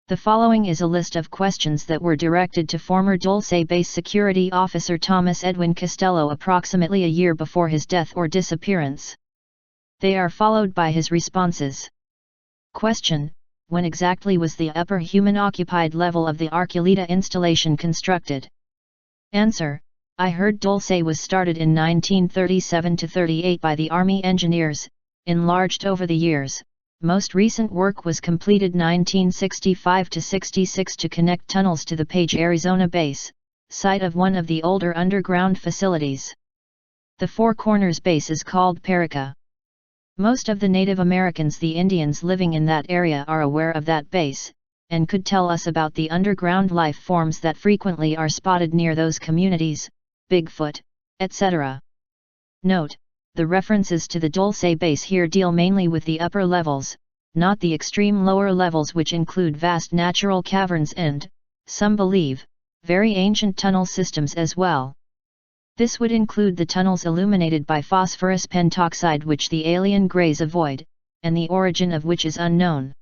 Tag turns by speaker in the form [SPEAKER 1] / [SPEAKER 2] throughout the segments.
[SPEAKER 1] The following is a list of questions that were directed to former Dulce Base Security Officer Thomas Edwin Castello approximately a year before his death or disappearance. They are followed by his responses. Question: when exactly was the upper human-occupied level of the Arculita installation constructed? Answer: I heard Dulce was started in 1937–38 by the Army engineers, enlarged over the years. Most recent work was completed 1965–66 to connect tunnels to the Page, Arizona base, site of one of the older underground facilities. The Four Corners base is called Perica. Most of the Native Americans, the Indians living in that area, are aware of that base, and could tell us about the underground life forms that frequently are spotted near those communities, Bigfoot, etc. Note: the references to the Dulce base here deal mainly with the upper levels, not the extreme lower levels, which include vast natural caverns and, some believe, very ancient tunnel systems as well. This would include the tunnels illuminated by phosphorus pentoxide, which the alien greys avoid, and the origin of which is unknown.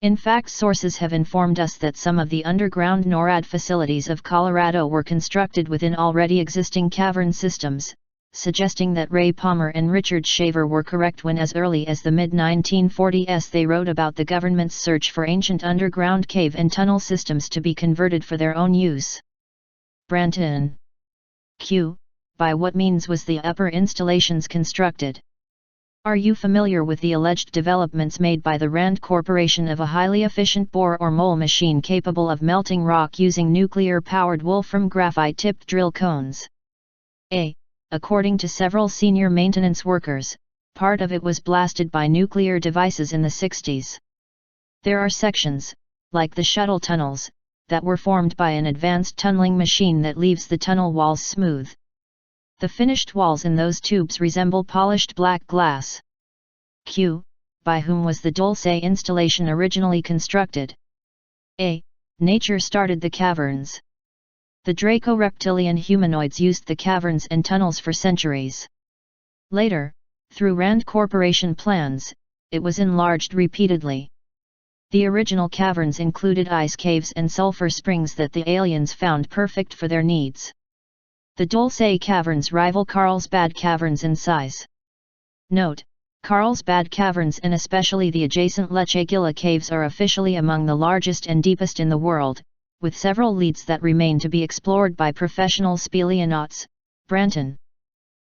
[SPEAKER 1] In fact, sources have informed us that some of the underground NORAD facilities of Colorado were constructed within already existing cavern systems, suggesting that Ray Palmer and Richard Shaver were correct when, as early as the mid-1940s, they wrote about the government's search for ancient underground cave and tunnel systems to be converted for their own use. Branton. Q. By what means was the upper installations constructed? Are you familiar with the alleged developments made by the Rand Corporation of a highly efficient bore or mole machine capable of melting rock using nuclear-powered wolfram graphite-tipped drill cones? A. According to several senior maintenance workers, part of it was blasted by nuclear devices in the 60s. There are sections, like the shuttle tunnels, that were formed by an advanced tunneling machine that leaves the tunnel walls smooth. The finished walls in those tubes resemble polished black glass. Q. By whom was the Dulce installation originally constructed? A. Nature started the caverns. The Draco-reptilian humanoids used the caverns and tunnels for centuries. Later, through Rand Corporation plans, it was enlarged repeatedly. The original caverns included ice caves and sulfur springs that the aliens found perfect for their needs. The Dulce caverns rival Carlsbad caverns in size. Note: Carlsbad caverns and especially the adjacent Lechagilla caves are officially among the largest and deepest in the world, with several leads that remain to be explored by professional speleonauts. Branton.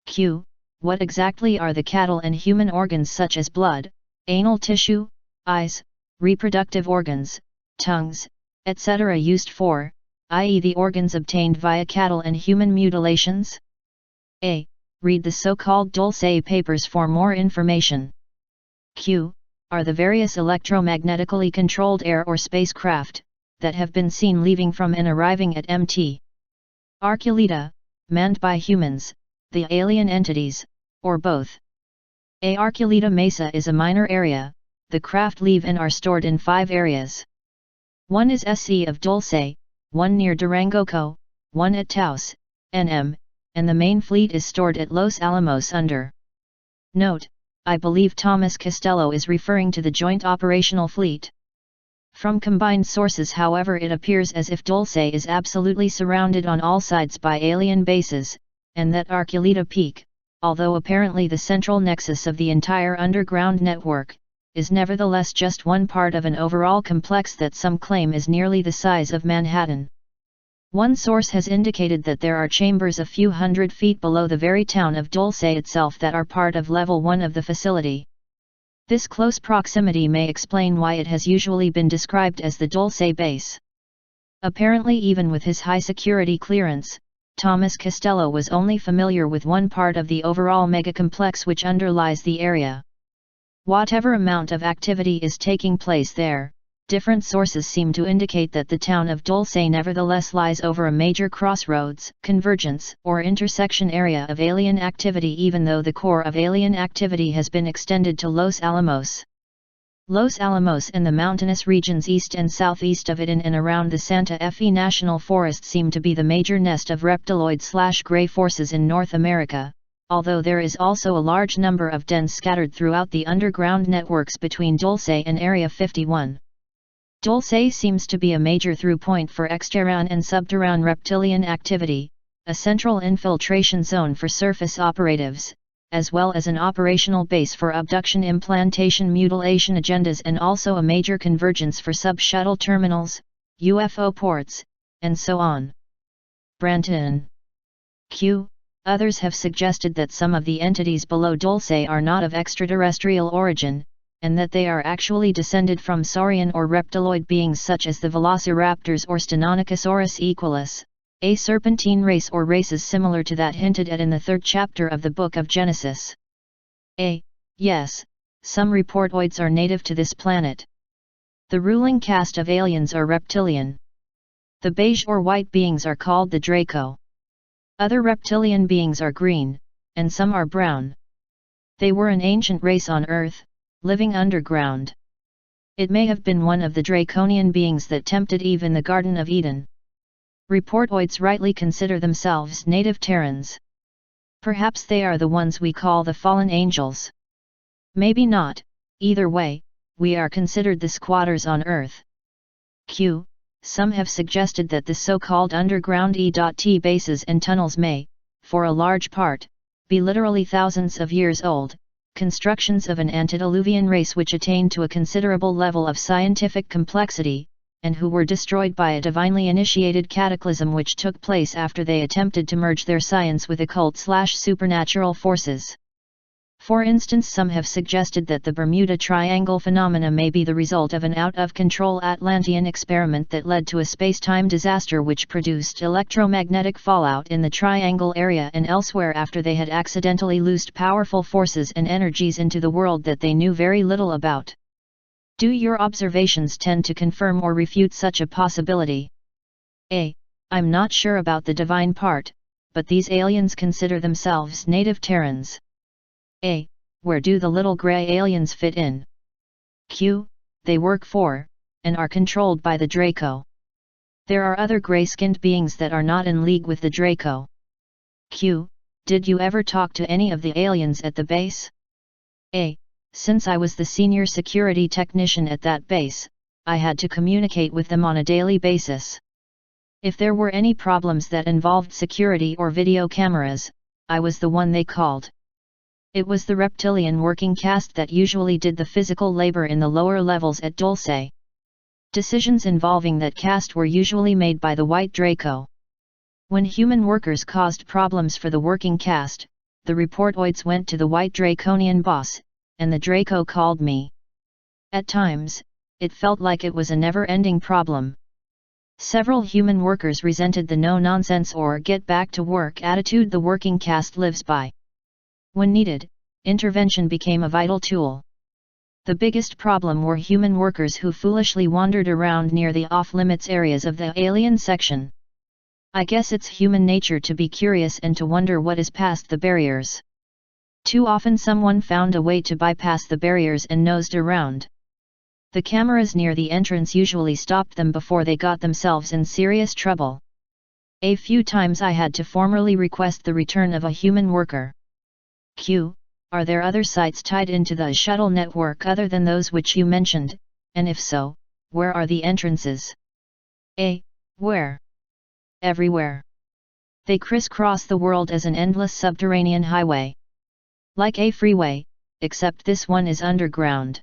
[SPEAKER 1] Q. What exactly are the cattle and human organs such as blood, anal tissue, eyes, reproductive organs, tongues, etc. used for, i.e. the organs obtained via cattle and human mutilations? A. Read the so-called Dulce papers for more information. Q. Are the various electromagnetically controlled air or spacecraft that have been seen leaving from and arriving at Mt. Arculita, manned by humans, the alien entities, or both? A. Arculita Mesa is a minor area. The craft leave and are stored in 5 areas. One is SC of Dulce, one near Durango, one at Taos, NM, and the main fleet is stored at Los Alamos under. Note: I believe Thomas Castello is referring to the Joint Operational Fleet. From combined sources, however, it appears as if Dulce is absolutely surrounded on all sides by alien bases, and that Arculita Peak, although apparently the central nexus of the entire underground network, is nevertheless just one part of an overall complex that some claim is nearly the size of Manhattan. One source has indicated that there are chambers a few hundred feet below the very town of Dulce itself that are part of Level 1 of the facility. This close proximity may explain why it has usually been described as the Dulce base. Apparently, even with his high security clearance, Thomas Castello was only familiar with one part of the overall megacomplex which underlies the area. Whatever amount of activity is taking place there, different sources seem to indicate that the town of Dulce nevertheless lies over a major crossroads, convergence, or intersection area of alien activity, even though the core of alien activity has been extended to Los Alamos. Los Alamos and the mountainous regions east and southeast of it in and around the Santa Fe National Forest seem to be the major nest of reptiloid/gray forces in North America, although there is also a large number of dens scattered throughout the underground networks between Dulce and Area 51. Dulce seems to be a major through point for exterran and subterran reptilian activity, a central infiltration zone for surface operatives, as well as an operational base for abduction, implantation, mutilation agendas, and also a major convergence for sub-shuttle terminals, UFO ports, and so on. Branton. Q. Others have suggested that some of the entities below Dulce are not of extraterrestrial origin, and that they are actually descended from saurian or reptiloid beings such as the velociraptors or Stenonychosaurus equus, a serpentine race or races similar to that hinted at in the 3rd chapter of the Book of Genesis. Yes, some reportoids are native to this planet. The ruling caste of aliens are reptilian. The beige or white beings are called the Draco. Other reptilian beings are green, and some are brown. They were an ancient race on Earth, living underground. It may have been one of the draconian beings that tempted Eve in the Garden of Eden. Reportoids rightly consider themselves native Terrans. Perhaps they are the ones we call the fallen angels. Maybe not, either way, we are considered the squatters on Earth. Q. Some have suggested that the so-called underground E.T. bases and tunnels may, for a large part, be literally thousands of years old, constructions of an antediluvian race which attained to a considerable level of scientific complexity, and who were destroyed by a divinely initiated cataclysm which took place after they attempted to merge their science with occult/supernatural forces. For instance, some have suggested that the Bermuda Triangle phenomena may be the result of an out-of-control Atlantean experiment that led to a space-time disaster which produced electromagnetic fallout in the Triangle area and elsewhere after they had accidentally loosed powerful forces and energies into the world that they knew very little about. Do your observations tend to confirm or refute such a possibility? I'm not sure about the divine part, but these aliens consider themselves native Terrans. Where do the little grey aliens fit in? Q. They work for, and are controlled by the Draco. There are other grey-skinned beings that are not in league with the Draco. Q. Did you ever talk to any of the aliens at the base? Since I was the senior security technician at that base, I had to communicate with them on a daily basis. If there were any problems that involved security or video cameras, I was the one they called. It was the reptilian working caste that usually did the physical labor in the lower levels at Dulce. Decisions involving that caste were usually made by the White Draco. When human workers caused problems for the working caste, the reportoids went to the White Draconian boss, and the Draco called me. At times, it felt like it was a never-ending problem. Several human workers resented the no-nonsense or get-back-to-work attitude the working caste lives by. When needed, intervention became a vital tool. The biggest problem were human workers who foolishly wandered around near the off-limits areas of the alien section. I guess it's human nature to be curious and to wonder what is past the barriers. Too often someone found a way to bypass the barriers and nosed around. The cameras near the entrance usually stopped them before they got themselves in serious trouble. A few times I had to formally request the return of a human worker. Q. Are there other sites tied into the shuttle network other than those which you mentioned, and if so, where are the entrances? Where? Everywhere. They crisscross the world as an endless subterranean highway. Like a freeway, except this one is underground.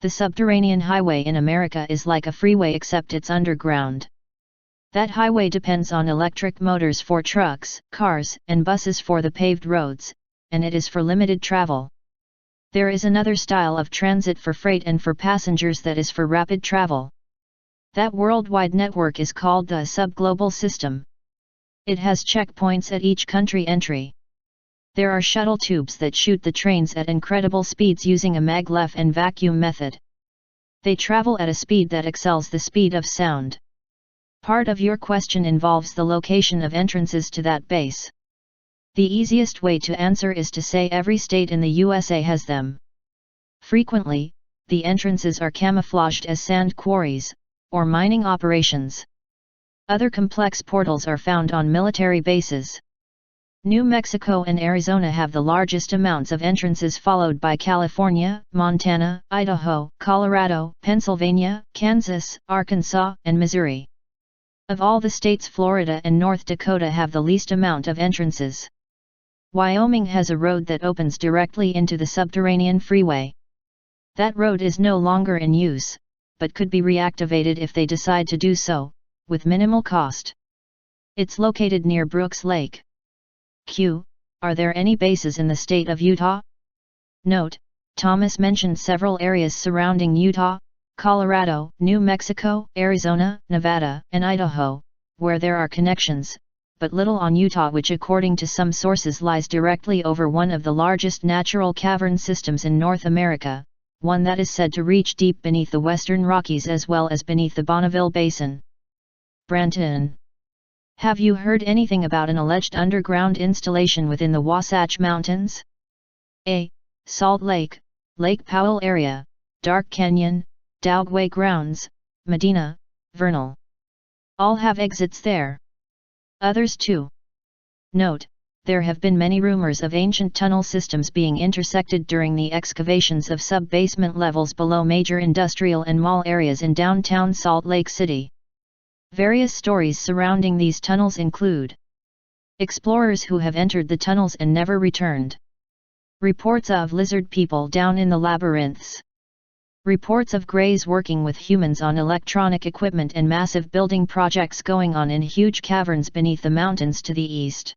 [SPEAKER 1] The subterranean highway in America is like a freeway except it's underground. That highway depends on electric motors for trucks, cars, and buses for the paved roads, and it is for limited travel. There is another style of transit for freight and for passengers that is for rapid travel. That worldwide network is called the subglobal system. It has checkpoints at each country entry. There are shuttle tubes that shoot the trains at incredible speeds using a maglev and vacuum method. They travel at a speed that excels the speed of sound. Part of your question involves the location of entrances to that base. The easiest way to answer is to say every state in the USA has them. Frequently, the entrances are camouflaged as sand quarries, or mining operations. Other complex portals are found on military bases. New Mexico and Arizona have the largest amounts of entrances, followed by California, Montana, Idaho, Colorado, Pennsylvania, Kansas, Arkansas, and Missouri. Of all the states, Florida and North Dakota have the least amount of entrances. Wyoming has a road that opens directly into the subterranean freeway. That road is no longer in use, but could be reactivated if they decide to do so, with minimal cost. It's located near Brooks Lake. Are there any bases in the state of Utah? Note, Thomas mentioned several areas surrounding Utah, Colorado, New Mexico, Arizona, Nevada, and Idaho, where there are connections, but little on Utah, which according to some sources lies directly over one of the largest natural cavern systems in North America, one that is said to reach deep beneath the western Rockies as well as beneath the Bonneville Basin. Branton. Have you heard anything about an alleged underground installation within the Wasatch Mountains? A. Salt Lake, Lake Powell area, Dark Canyon, Dogway Grounds, Medina, Vernal. All have exits there. Others too. Note, there have been many rumors of ancient tunnel systems being intersected during the excavations of sub-basement levels below major industrial and mall areas in downtown Salt Lake City. Various stories surrounding these tunnels include explorers who have entered the tunnels and never returned, reports of lizard people down in the labyrinths, reports of greys working with humans on electronic equipment, and massive building projects going on in huge caverns beneath the mountains to the east.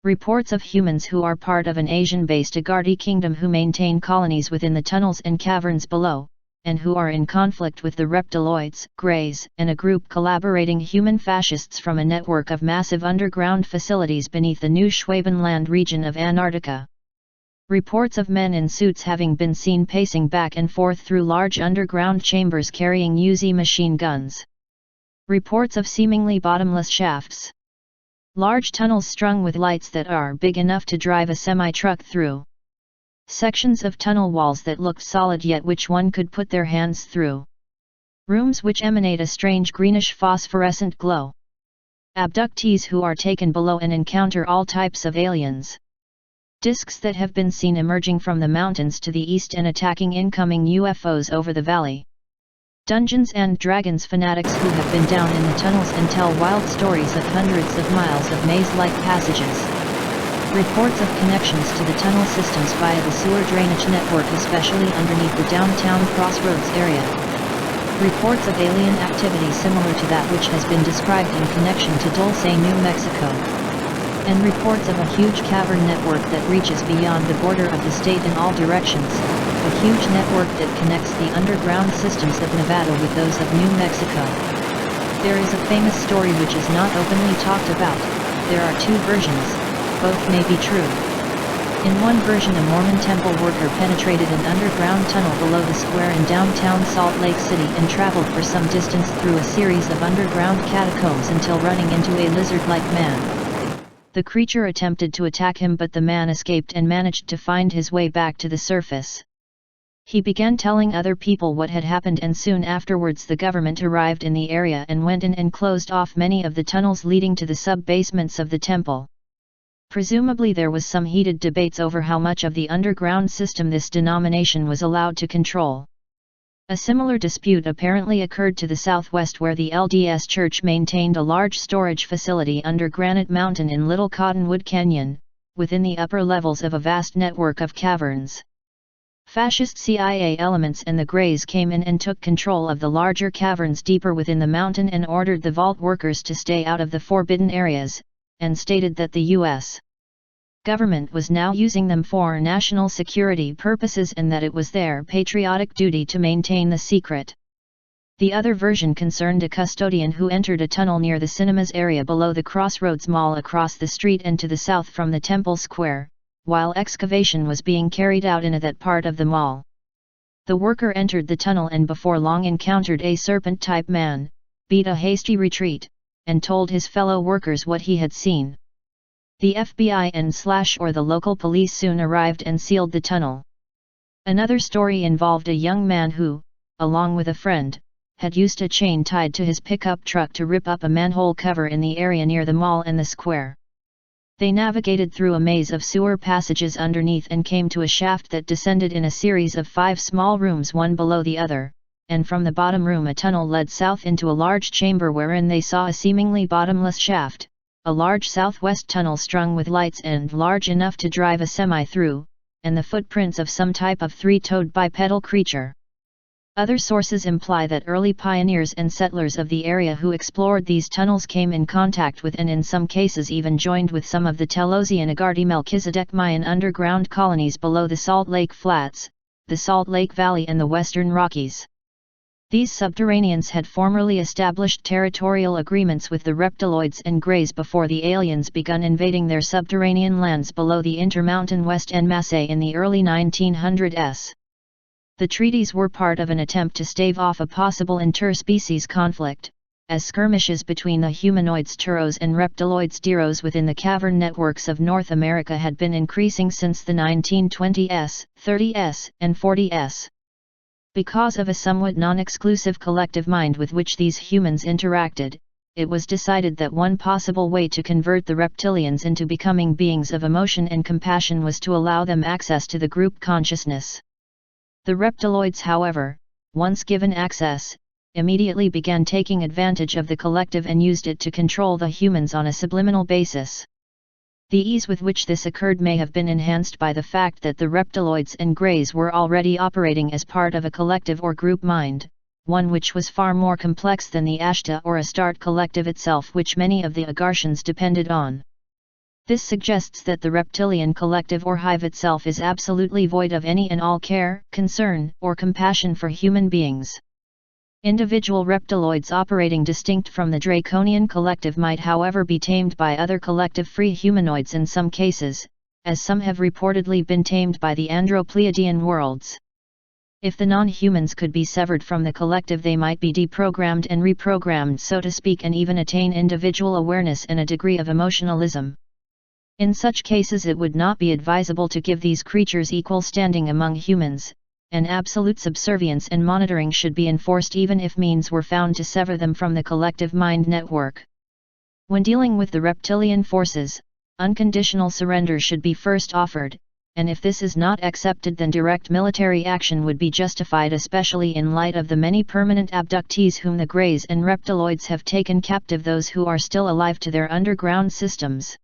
[SPEAKER 1] Reports of humans who are part of an Asian-based Agadi kingdom who maintain colonies within the tunnels and caverns below, and who are in conflict with the reptiloids, greys, and a group collaborating human fascists from a network of massive underground facilities beneath the New Schwabenland region of Antarctica. Reports of men in suits having been seen pacing back and forth through large underground chambers carrying Uzi machine guns. Reports of seemingly bottomless shafts. Large tunnels strung with lights that are big enough to drive a semi-truck through. Sections of tunnel walls that look solid yet which one could put their hands through. Rooms which emanate a strange greenish phosphorescent glow. Abductees who are taken below and encounter all types of aliens. Discs that have been seen emerging from the mountains to the east and attacking incoming UFOs over the valley. Dungeons and Dragons fanatics who have been down in the tunnels and tell wild stories of hundreds of miles of maze-like passages. Reports of connections to the tunnel systems via the sewer drainage network, especially underneath the downtown Crossroads area. Reports of alien activity similar to that which has been described in connection to Dulce, New Mexico. And reports of a huge cavern network that reaches beyond the border of the state in all directions, a huge network that connects the underground systems of Nevada with those of New Mexico. There is a famous story which is not openly talked about. There are two versions, both may be true. In one version, a Mormon temple worker penetrated an underground tunnel below the square in downtown Salt Lake City and traveled for some distance through a series of underground catacombs until running into a lizard-like man. The creature attempted to attack him, but the man escaped and managed to find his way back to the surface. He began telling other people what had happened, and soon afterwards the government arrived in the area and went in and closed off many of the tunnels leading to the sub-basements of the temple. Presumably there was some heated debates over how much of the underground system this denomination was allowed to control. A similar dispute apparently occurred to the southwest, where the LDS Church maintained a large storage facility under Granite Mountain in Little Cottonwood Canyon, within the upper levels of a vast network of caverns. Fascist CIA elements and the Greys came in and took control of the larger caverns deeper within the mountain and ordered the vault workers to stay out of the forbidden areas, and stated that the U.S. government was now using them for national security purposes and that it was their patriotic duty to maintain the secret. The other version concerned a custodian who entered a tunnel near the cinemas area below the Crossroads Mall across the street and to the south from the Temple Square, while excavation was being carried out in that part of the mall. The worker entered the tunnel and before long encountered a serpent-type man, beat a hasty retreat, and told his fellow workers what he had seen. The FBI and the local police soon arrived and sealed the tunnel. Another story involved a young man who, along with a friend, had used a chain tied to his pickup truck to rip up a manhole cover in the area near the mall and the square. They navigated through a maze of sewer passages underneath and came to a shaft that descended in a series of 5 small rooms one below the other, and from the bottom room a tunnel led south into a large chamber wherein they saw a seemingly bottomless shaft, a large southwest tunnel strung with lights and large enough to drive a semi through, and the footprints of some type of 3-toed bipedal creature. Other sources imply that early pioneers and settlers of the area who explored these tunnels came in contact with and in some cases even joined with some of the Telosi and Agarty Melchizedek Mayan underground colonies below the Salt Lake Flats, the Salt Lake Valley and the Western Rockies. These subterraneans had formerly established territorial agreements with the reptiloids and greys before the aliens begun invading their subterranean lands below the Intermountain West en masse in the early 1900s. The treaties were part of an attempt to stave off a possible interspecies conflict, as skirmishes between the humanoids Turos and reptiloids Diros within the cavern networks of North America had been increasing since the 1920s, 30s, and 40s. Because of a somewhat non-exclusive collective mind with which these humans interacted, it was decided that one possible way to convert the reptilians into becoming beings of emotion and compassion was to allow them access to the group consciousness. The reptiloids, however, once given access, immediately began taking advantage of the collective and used it to control the humans on a subliminal basis. The ease with which this occurred may have been enhanced by the fact that the reptiloids and greys were already operating as part of a collective or group mind, one which was far more complex than the Ashta or Astarte collective itself, which many of the Agartians depended on. This suggests that the reptilian collective or hive itself is absolutely void of any and all care, concern, or compassion for human beings. Individual reptiloids operating distinct from the draconian collective might however be tamed by other collective free humanoids in some cases, as some have reportedly been tamed by the Andropleiadian worlds. If the non-humans could be severed from the collective, they might be deprogrammed and reprogrammed, so to speak, and even attain individual awareness and a degree of emotionalism. In such cases it would not be advisable to give these creatures equal standing among humans, and absolute subservience and monitoring should be enforced even if means were found to sever them from the collective mind network. When dealing with the reptilian forces, unconditional surrender should be first offered, and if this is not accepted then direct military action would be justified, especially in light of the many permanent abductees whom the greys and reptiloids have taken captive, those who are still alive to their underground systems.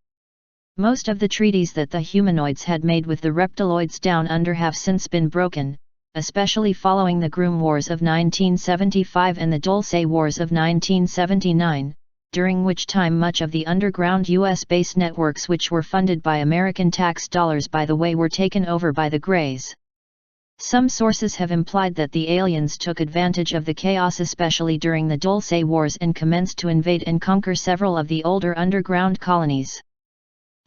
[SPEAKER 1] Most of the treaties that the humanoids had made with the reptiloids down under have since been broken, especially following the Groom Wars of 1975 and the Dulce Wars of 1979, during which time much of the underground U.S. base networks, which were funded by American tax dollars by the way, were taken over by the Greys. Some sources have implied that the aliens took advantage of the chaos, especially during the Dulce Wars, and commenced to invade and conquer several of the older underground colonies.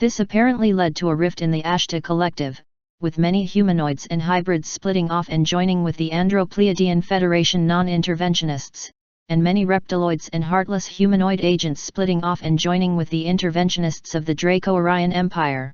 [SPEAKER 1] This apparently led to a rift in the Ashta collective, with many humanoids and hybrids splitting off and joining with the Andropleiadian Federation non-interventionists, and many reptiloids and heartless humanoid agents splitting off and joining with the interventionists of the Draco-Aryan Empire.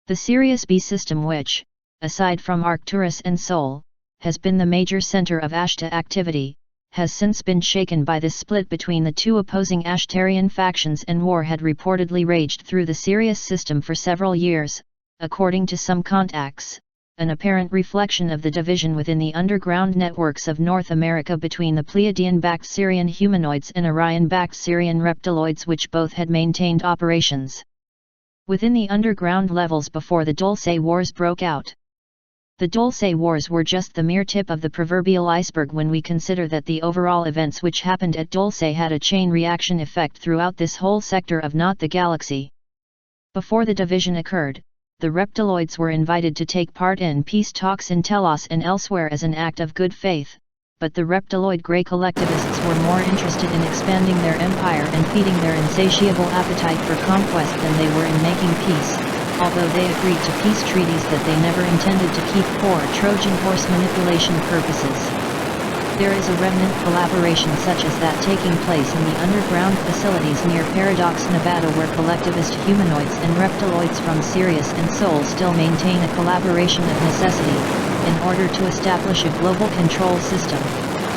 [SPEAKER 1] The Sirius B system, which, aside from Arcturus and Sol, has been the major center of Ashta activity, has since been shaken by this split between the two opposing Ashtarian factions, and war had reportedly raged through the Sirius system for several years, according to some contacts, an apparent reflection of the division within the underground networks of North America between the Pleiadian-backed Syrian humanoids and Orion-backed Syrian reptiloids, which both had maintained operations within the underground levels before the Dulce Wars broke out. The Dulce Wars were just the mere tip of the proverbial iceberg when we consider that the overall events which happened at Dulce had a chain reaction effect throughout this whole sector of not the galaxy. Before the division occurred, the reptiloids were invited to take part in peace talks in Telos and elsewhere as an act of good faith, but the reptiloid grey collectivists were more interested in expanding their empire and feeding their insatiable appetite for conquest than they were in making peace, although they agreed to peace treaties that they never intended to keep for Trojan horse manipulation purposes. There is a remnant collaboration such as that taking place in the underground facilities near Paradox, Nevada, where collectivist humanoids and reptiloids from Sirius and Sol still maintain a collaboration of necessity, in order to establish a global control system.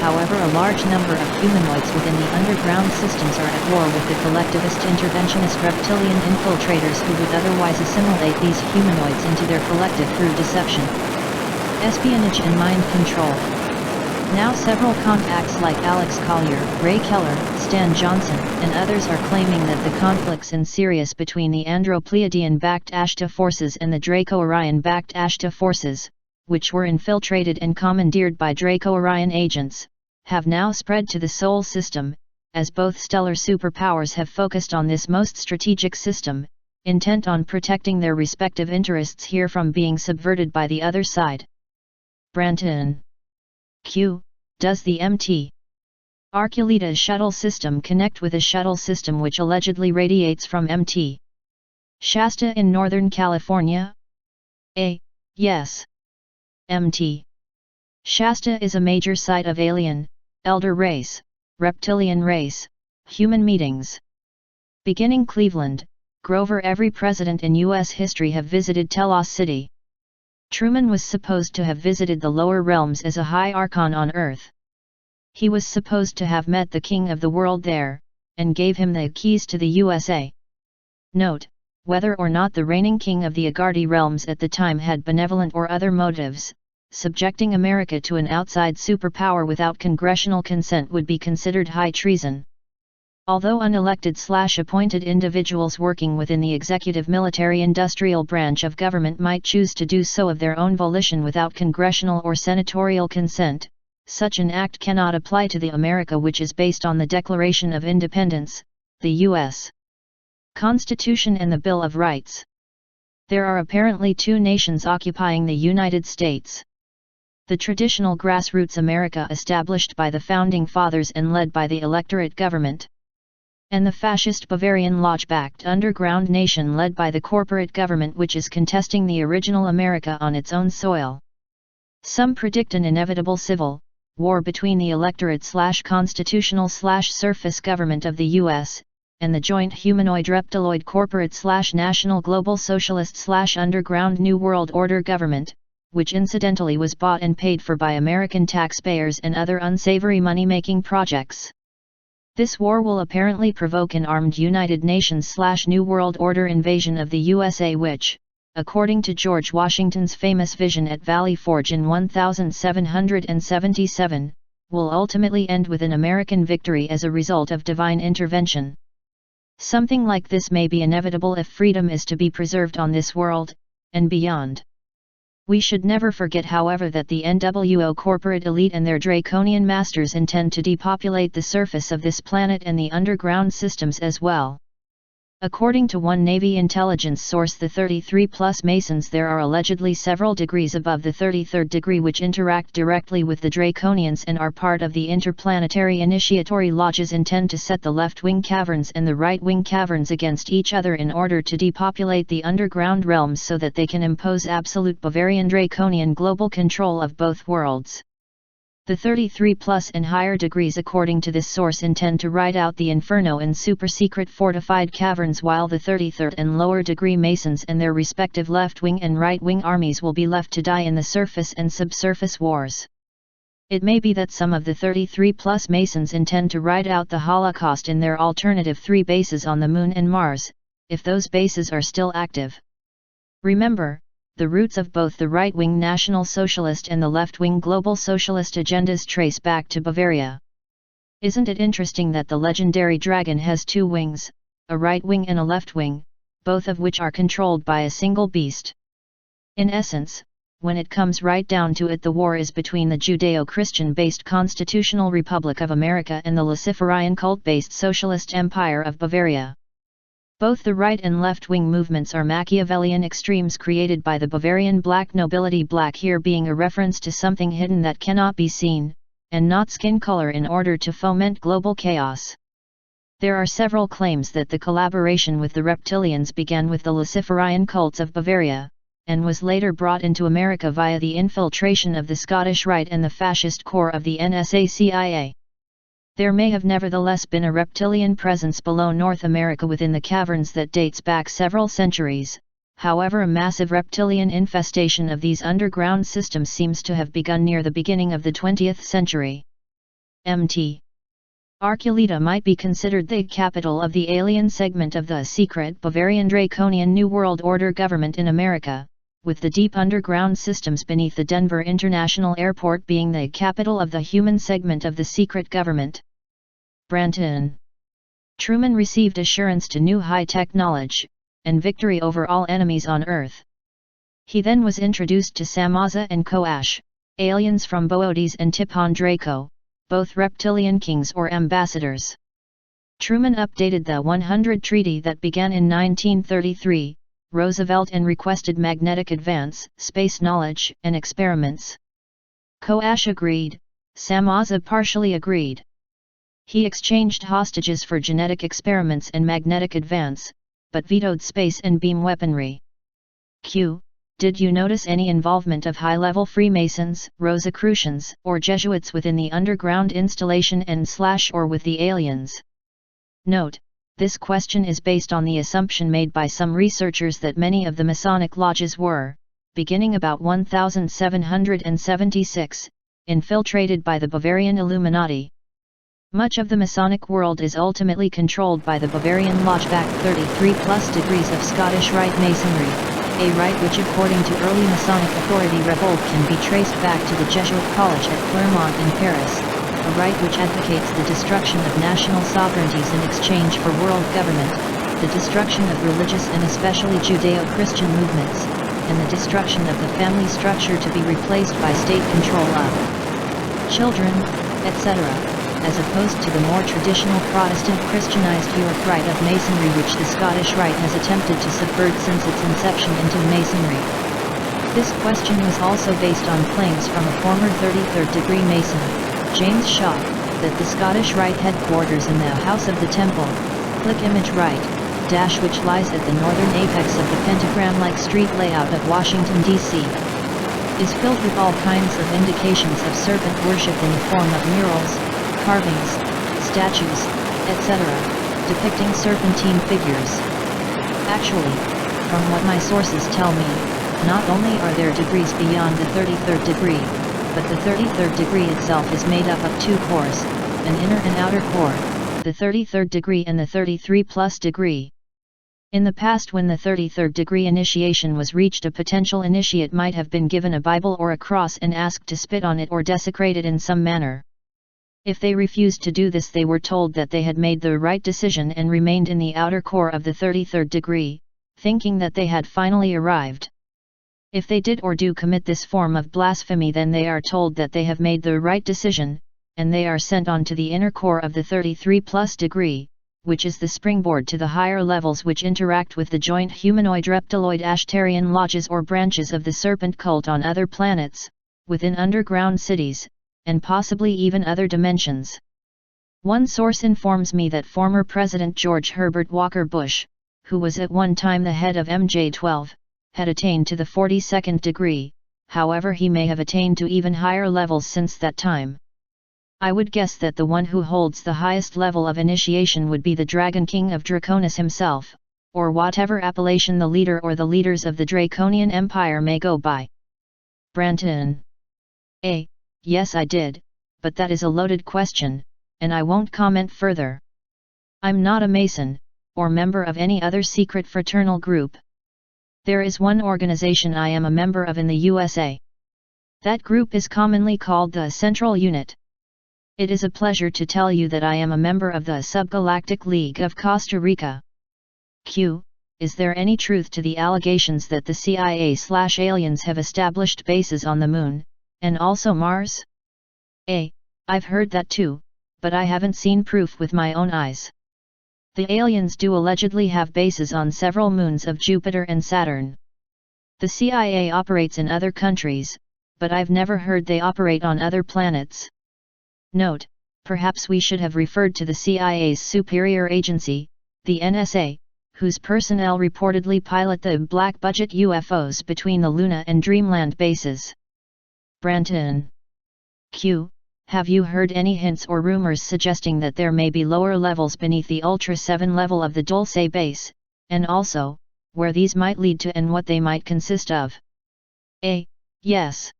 [SPEAKER 1] However, a large number of humanoids within the underground systems are at war with the collectivist interventionist reptilian infiltrators who would otherwise assimilate these humanoids into their collective through deception, espionage and mind control. Now several contacts like Alex Collier, Ray Keller, Stan Johnson, and others are claiming that the conflicts in Sirius between the Andro-Pleiadian-backed Ashta forces and the Draco-Orion-backed Ashta forces, which were infiltrated and commandeered by Draco-Orion agents, have now spread to the Sol system, as both stellar superpowers have focused on this most strategic system, intent on protecting their respective interests here from being subverted by the other side. Branton. Q. Does the MT Arculitas shuttle system connect with a shuttle system which allegedly radiates from MT Shasta in Northern California? A. Yes. MT Shasta is a major site of alien, elder race, reptilian race, human meetings. Beginning Cleveland, Grover, every president in U.S. history have visited Telos City. Truman was supposed to have visited the lower realms as a high archon on Earth. He was supposed to have met the king of the world there, and gave him the keys to the USA. Note, whether or not the reigning king of the Agardi realms at the time had benevolent or other motives, subjecting America to an outside superpower without congressional consent would be considered high treason. Although unelected/appointed individuals working within the executive military-industrial branch of government might choose to do so of their own volition without congressional or senatorial consent, such an act cannot apply to the America which is based on the Declaration of Independence, the U.S. Constitution and the Bill of Rights. There are apparently two nations occupying the United States. The traditional grassroots America established by the Founding Fathers and led by the electorate government, and the fascist Bavarian Lodge-backed underground nation led by the corporate government which is contesting the original America on its own soil. Some predict an inevitable civil war between the electorate/constitutional/surface government of the U.S., and the joint humanoid reptiloid corporate/national global socialist/underground New World Order government, which incidentally was bought and paid for by American taxpayers and other unsavory money-making projects. This war will apparently provoke an armed United Nations/New World Order invasion of the USA which, according to George Washington's famous vision at Valley Forge in 1777, will ultimately end with an American victory as a result of divine intervention. Something like this may be inevitable if freedom is to be preserved on this world, and beyond. We should never forget, however, that the NWO corporate elite and their draconian masters intend to depopulate the surface of this planet and the underground systems as well. According to one Navy intelligence source, the 33+ Masons there are allegedly several degrees above the 33rd degree which interact directly with the Draconians and are part of the interplanetary initiatory lodges intend to set the left-wing caverns and the right-wing caverns against each other in order to depopulate the underground realms so that they can impose absolute Bavarian Draconian global control of both worlds. The 33+ and higher degrees according to this source intend to ride out the inferno in super-secret fortified caverns while the 33rd and lower degree Masons and their respective left-wing and right-wing armies will be left to die in the surface and subsurface wars. It may be that some of the 33+ Masons intend to ride out the Holocaust in their alternative 3 bases on the Moon and Mars, if those bases are still active. Remember, the roots of both the right-wing National Socialist and the left-wing Global Socialist agendas trace back to Bavaria. Isn't it interesting that the legendary dragon has 2 wings, a right wing and a left wing, both of which are controlled by a single beast? In essence, when it comes right down to it, the war is between the Judeo-Christian-based Constitutional Republic of America and the Luciferian cult-based Socialist Empire of Bavaria. Both the right and left-wing movements are Machiavellian extremes created by the Bavarian black nobility, black here being a reference to something hidden that cannot be seen, and not skin color, in order to foment global chaos. There are several claims that the collaboration with the reptilians began with the Luciferian cults of Bavaria, and was later brought into America via the infiltration of the Scottish Rite and the fascist core of the NSA-CIA. There may have nevertheless been a reptilian presence below North America within the caverns that dates back several centuries. However, a massive reptilian infestation of these underground systems seems to have begun near the beginning of the 20th century. MT. Arculeta might be considered the capital of the alien segment of the secret Bavarian Draconian New World Order government in America, with the deep underground systems beneath the Denver International Airport being the capital of the human segment of the secret government. Branton. Truman received assurance to new high-tech knowledge, and victory over all enemies on Earth. He then was introduced to Samaza and Koash, aliens from Boötes and Tippon Draco, both reptilian kings or ambassadors. Truman updated the 100 Treaty that began in 1933, Roosevelt and requested magnetic advance, space knowledge, and experiments. Koash agreed, Samaza partially agreed. He exchanged hostages for genetic experiments and magnetic advance, but vetoed space and beam weaponry. Q. Did you notice any involvement of high-level Freemasons, Rosicrucians, or Jesuits within the underground installation and/or with the aliens? Note, this question is based on the assumption made by some researchers that many of the Masonic lodges were, beginning about 1776, infiltrated by the Bavarian Illuminati. Much of the Masonic world is ultimately controlled by the Bavarian Lodge-backed 33+ degrees of Scottish Rite Masonry, a rite which according to early Masonic authority Revolt can be traced back to the Jesuit College at Clermont in Paris, a rite which advocates the destruction of national sovereignties in exchange for world government, the destruction of religious and especially Judeo-Christian movements, and the destruction of the family structure to be replaced by state control of children, etc., as opposed to the more traditional Protestant Christianized York Rite of Masonry which the Scottish Rite has attempted to subvert since its inception into Masonry. This question was also based on claims from a former 33rd degree Mason, James Shaw, that the Scottish Rite headquarters in the House of the Temple, click image right, dash which lies at the northern apex of the pentagram-like street layout of Washington, D.C., is filled with all kinds of indications of serpent worship in the form of murals, carvings, statues, etc., depicting serpentine figures. Actually, from what my sources tell me, not only are there degrees beyond the 33rd degree, but the 33rd degree itself is made up of two cores, an inner and outer core, the 33rd degree and the 33+ degree. In the past when the 33rd degree initiation was reached, a potential initiate might have been given a Bible or a cross and asked to spit on it or desecrate it in some manner. If they refused to do this, they were told that they had made the right decision and remained in the outer core of the 33rd degree, thinking that they had finally arrived. If they did or do commit this form of blasphemy, then they are told that they have made the right decision, and they are sent on to the inner core of the 33+ degree, which is the springboard to the higher levels which interact with the joint humanoid reptiloid Ashtarian lodges or branches of the serpent cult on other planets, within underground cities, and possibly even other dimensions. One source informs me that former President George Herbert Walker Bush, who was at one time the head of MJ-12, had attained to the 42nd degree, however he may have attained to even higher levels since that time. I would guess that the one who holds the highest level of initiation would be the Dragon King of Draconis himself, or whatever appellation the leader or the leaders of the Draconian Empire may go by. Branton. Yes, I did, but that is a loaded question, and I won't comment further. I'm not a Mason, or member of any other secret fraternal group. There is one organization I am a member of in the USA. That group is commonly called the Central Unit. It is a pleasure to tell you that I am a member of the Subgalactic League of Costa Rica. Q. Is there any truth to the allegations that the CIA/aliens have established bases on the Moon, and also Mars? I've heard that too, but I haven't seen proof with my own eyes. The aliens do allegedly have bases on several moons of Jupiter and Saturn. The CIA operates in other countries, but I've never heard they operate on other planets. Note, perhaps we should have referred to the CIA's superior agency, the NSA, whose personnel reportedly pilot the black-budget UFOs between the Luna and Dreamland bases. Branton. Q. Have you heard any hints or rumors suggesting that there may be lower levels beneath the Ultra 7 level of the Dulce Base, and also, where these might lead to and what they might consist of? Yes.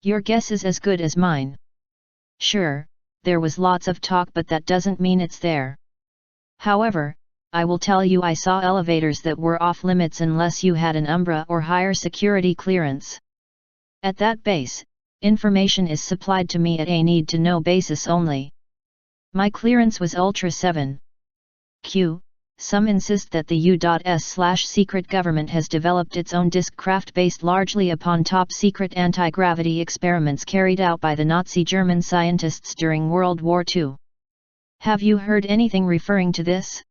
[SPEAKER 1] Your guess is as good as mine. Sure, there was lots of talk, but that doesn't mean it's there. However, I will tell you, I saw elevators that were off limits unless you had an Umbra or higher security clearance. At that base, information is supplied to me at a need-to-know basis only. My clearance was Ultra 7. Q. Some insist that the U.S/secret government has developed its own disk craft based largely upon top-secret anti-gravity experiments carried out by the Nazi German scientists during World War II. Have you heard anything referring to this?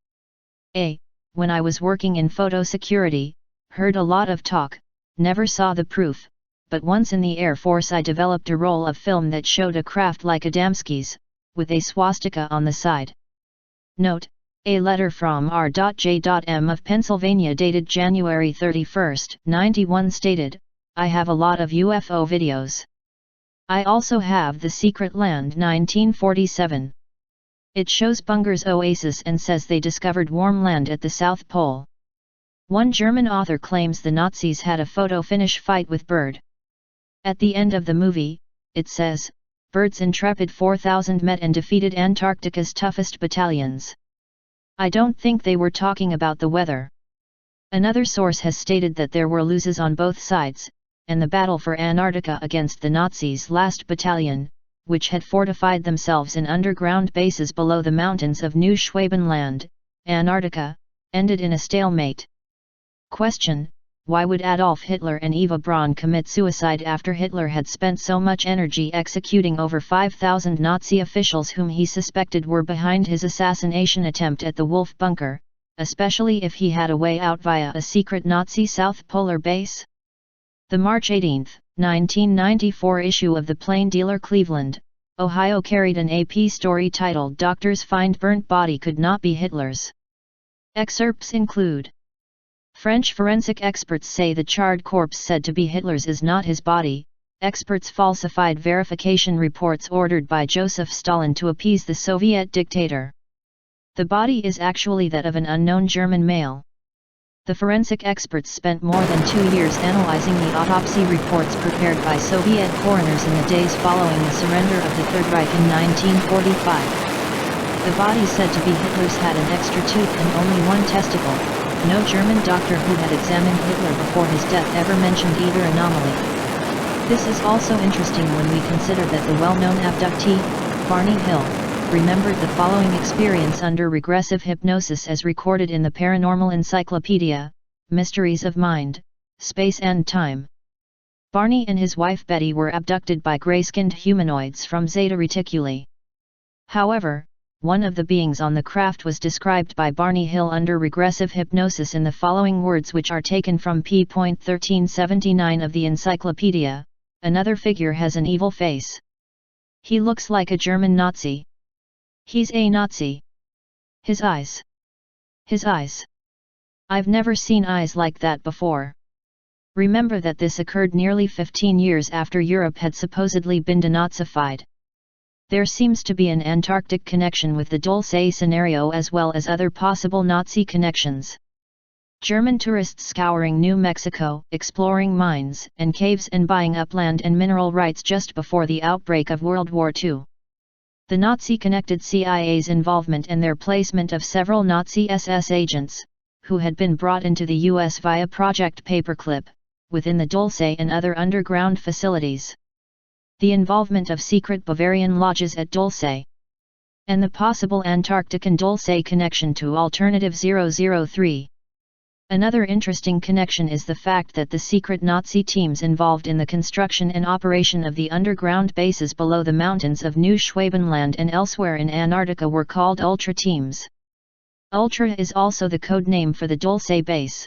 [SPEAKER 1] A. When I was working in photo security, heard a lot of talk, never saw the proof, but once in the Air Force I developed a roll of film that showed a craft like Adamski's, with a swastika on the side. Note: a letter from R.J.M. of Pennsylvania dated January 31, 91 stated, "I have a lot of UFO videos. I also have The Secret Land 1947. It shows Bunger's Oasis and says they discovered warm land at the South Pole." One German author claims the Nazis had a photo finish fight with Bird. At the end of the movie, it says, Bird's intrepid 4,000 met and defeated Antarctica's toughest battalions. I don't think they were talking about the weather. Another source has stated that there were losses on both sides, and the battle for Antarctica against the Nazis' last battalion, which had fortified themselves in underground bases below the mountains of New Schwabenland, Antarctica, ended in a stalemate. Question: why would Adolf Hitler and Eva Braun commit suicide after Hitler had spent so much energy executing over 5,000 Nazi officials whom he suspected were behind his assassination attempt at the Wolf Bunker, especially if he had a way out via a secret Nazi South Polar base? The March 18, 1994 issue of the Plain Dealer Cleveland, Ohio carried an AP story titled "Doctors Find Burnt Body Could Not Be Hitler's." Excerpts include: French forensic experts say the charred corpse said to be Hitler's is not his body. Experts falsified verification reports ordered by Joseph Stalin to appease the Soviet dictator. The body is actually that of an unknown German male. The forensic experts spent more than 2 years analyzing the autopsy reports prepared by Soviet coroners in the days following the surrender of the Third Reich in 1945. The body said to be Hitler's had an extra tooth and only one testicle. No German doctor who had examined Hitler before his death ever mentioned either anomaly. This is also interesting when we consider that the well-known abductee, Barney Hill, remembered the following experience under regressive hypnosis as recorded in the Paranormal Encyclopedia, Mysteries of Mind, Space and Time. Barney and his wife Betty were abducted by gray-skinned humanoids from Zeta Reticuli. However, one of the beings on the craft was described by Barney Hill under regressive hypnosis in the following words, which are taken from p.1379 of the encyclopedia: another figure has an evil face. He looks like a German Nazi. He's a Nazi. His eyes. His eyes. I've never seen eyes like that before. Remember that this occurred nearly 15 years after Europe had supposedly been denazified. There seems to be an Antarctic connection with the Dulce scenario as well as other possible Nazi connections. German tourists scouring New Mexico, exploring mines and caves and buying up land and mineral rights just before the outbreak of World War II. The Nazi-connected CIA's involvement and their placement of several Nazi SS agents, who had been brought into the U.S. via Project Paperclip, within the Dulce and other underground facilities. The involvement of secret Bavarian lodges at Dulce, and the possible Antarctican Dulce connection to Alternative 003. Another interesting connection is the fact that the secret Nazi teams involved in the construction and operation of the underground bases below the mountains of New Schwabenland and elsewhere in Antarctica were called Ultra teams. Ultra is also the code name for the Dulce base.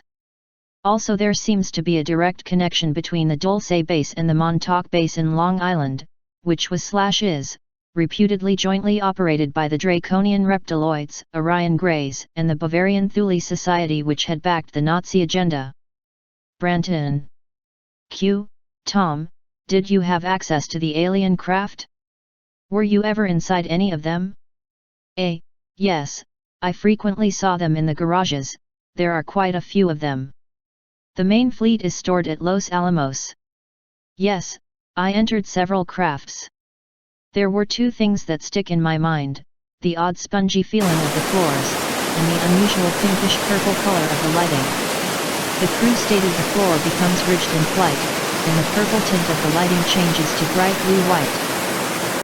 [SPEAKER 1] Also, there seems to be a direct connection between the Dulce base and the Montauk base in Long Island, which was/is, reputedly jointly operated by the Draconian Reptiloids, Orion Greys, and the Bavarian Thule Society, which had backed the Nazi agenda. Branton. Q. Tom, did you have access to the alien craft? Were you ever inside any of them? A. Yes, I frequently saw them in the garages. There are quite a few of them. The main fleet is stored at Los Alamos. Yes, I entered several crafts. There were two things that stick in my mind: the odd spongy feeling of the floors, and the unusual pinkish-purple color of the lighting. The crew stated the floor becomes ridged in flight, and the purple tint of the lighting changes to bright blue-white.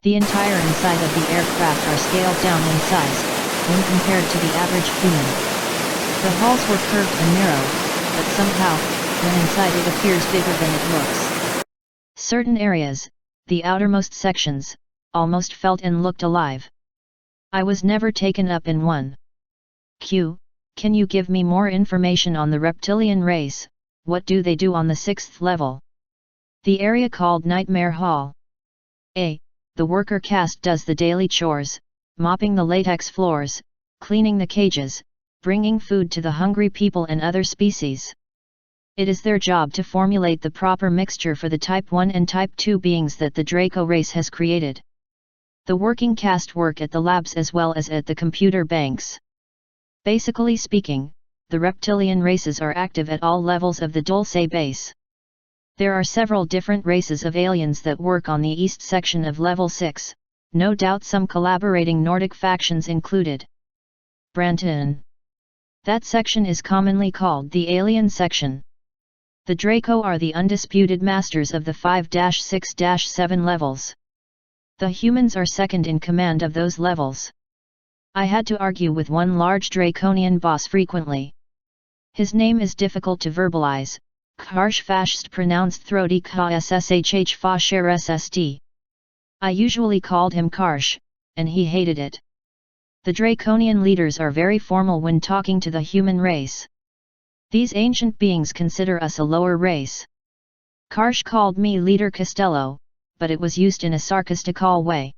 [SPEAKER 1] The entire inside of the aircraft are scaled down in size, when compared to the average human. The halls were curved and narrow, but somehow, when inside it appears bigger than it looks. Certain areas, the outermost sections, almost felt and looked alive. I was never taken up in one. Q, can you give me more information on the reptilian race? What do they do on the 6th level? The area called Nightmare Hall. A. The worker caste does the daily chores, mopping the latex floors, cleaning the cages, bringing food to the hungry people and other species. It is their job to formulate the proper mixture for the Type 1 and Type 2 beings that the Draco race has created. The working caste work at the labs as well as at the computer banks. Basically speaking, the reptilian races are active at all levels of the Dulce Base. There are several different races of aliens that work on the east section of Level 6, no doubt some collaborating Nordic factions included. Branton. That section is commonly called the Alien Section. The Draco are the undisputed masters of the 5-6-7 levels. The humans are second in command of those levels. I had to argue with one large Draconian boss frequently. His name is difficult to verbalize, Karsh fast pronounced throaty Ksshh Fasher SSD. I usually called him Karsh, and he hated it. The Draconian leaders are very formal when talking to the human race. These ancient beings consider us a lower race. Karsh called me Leader Castello, but it was used in a sarcastical way.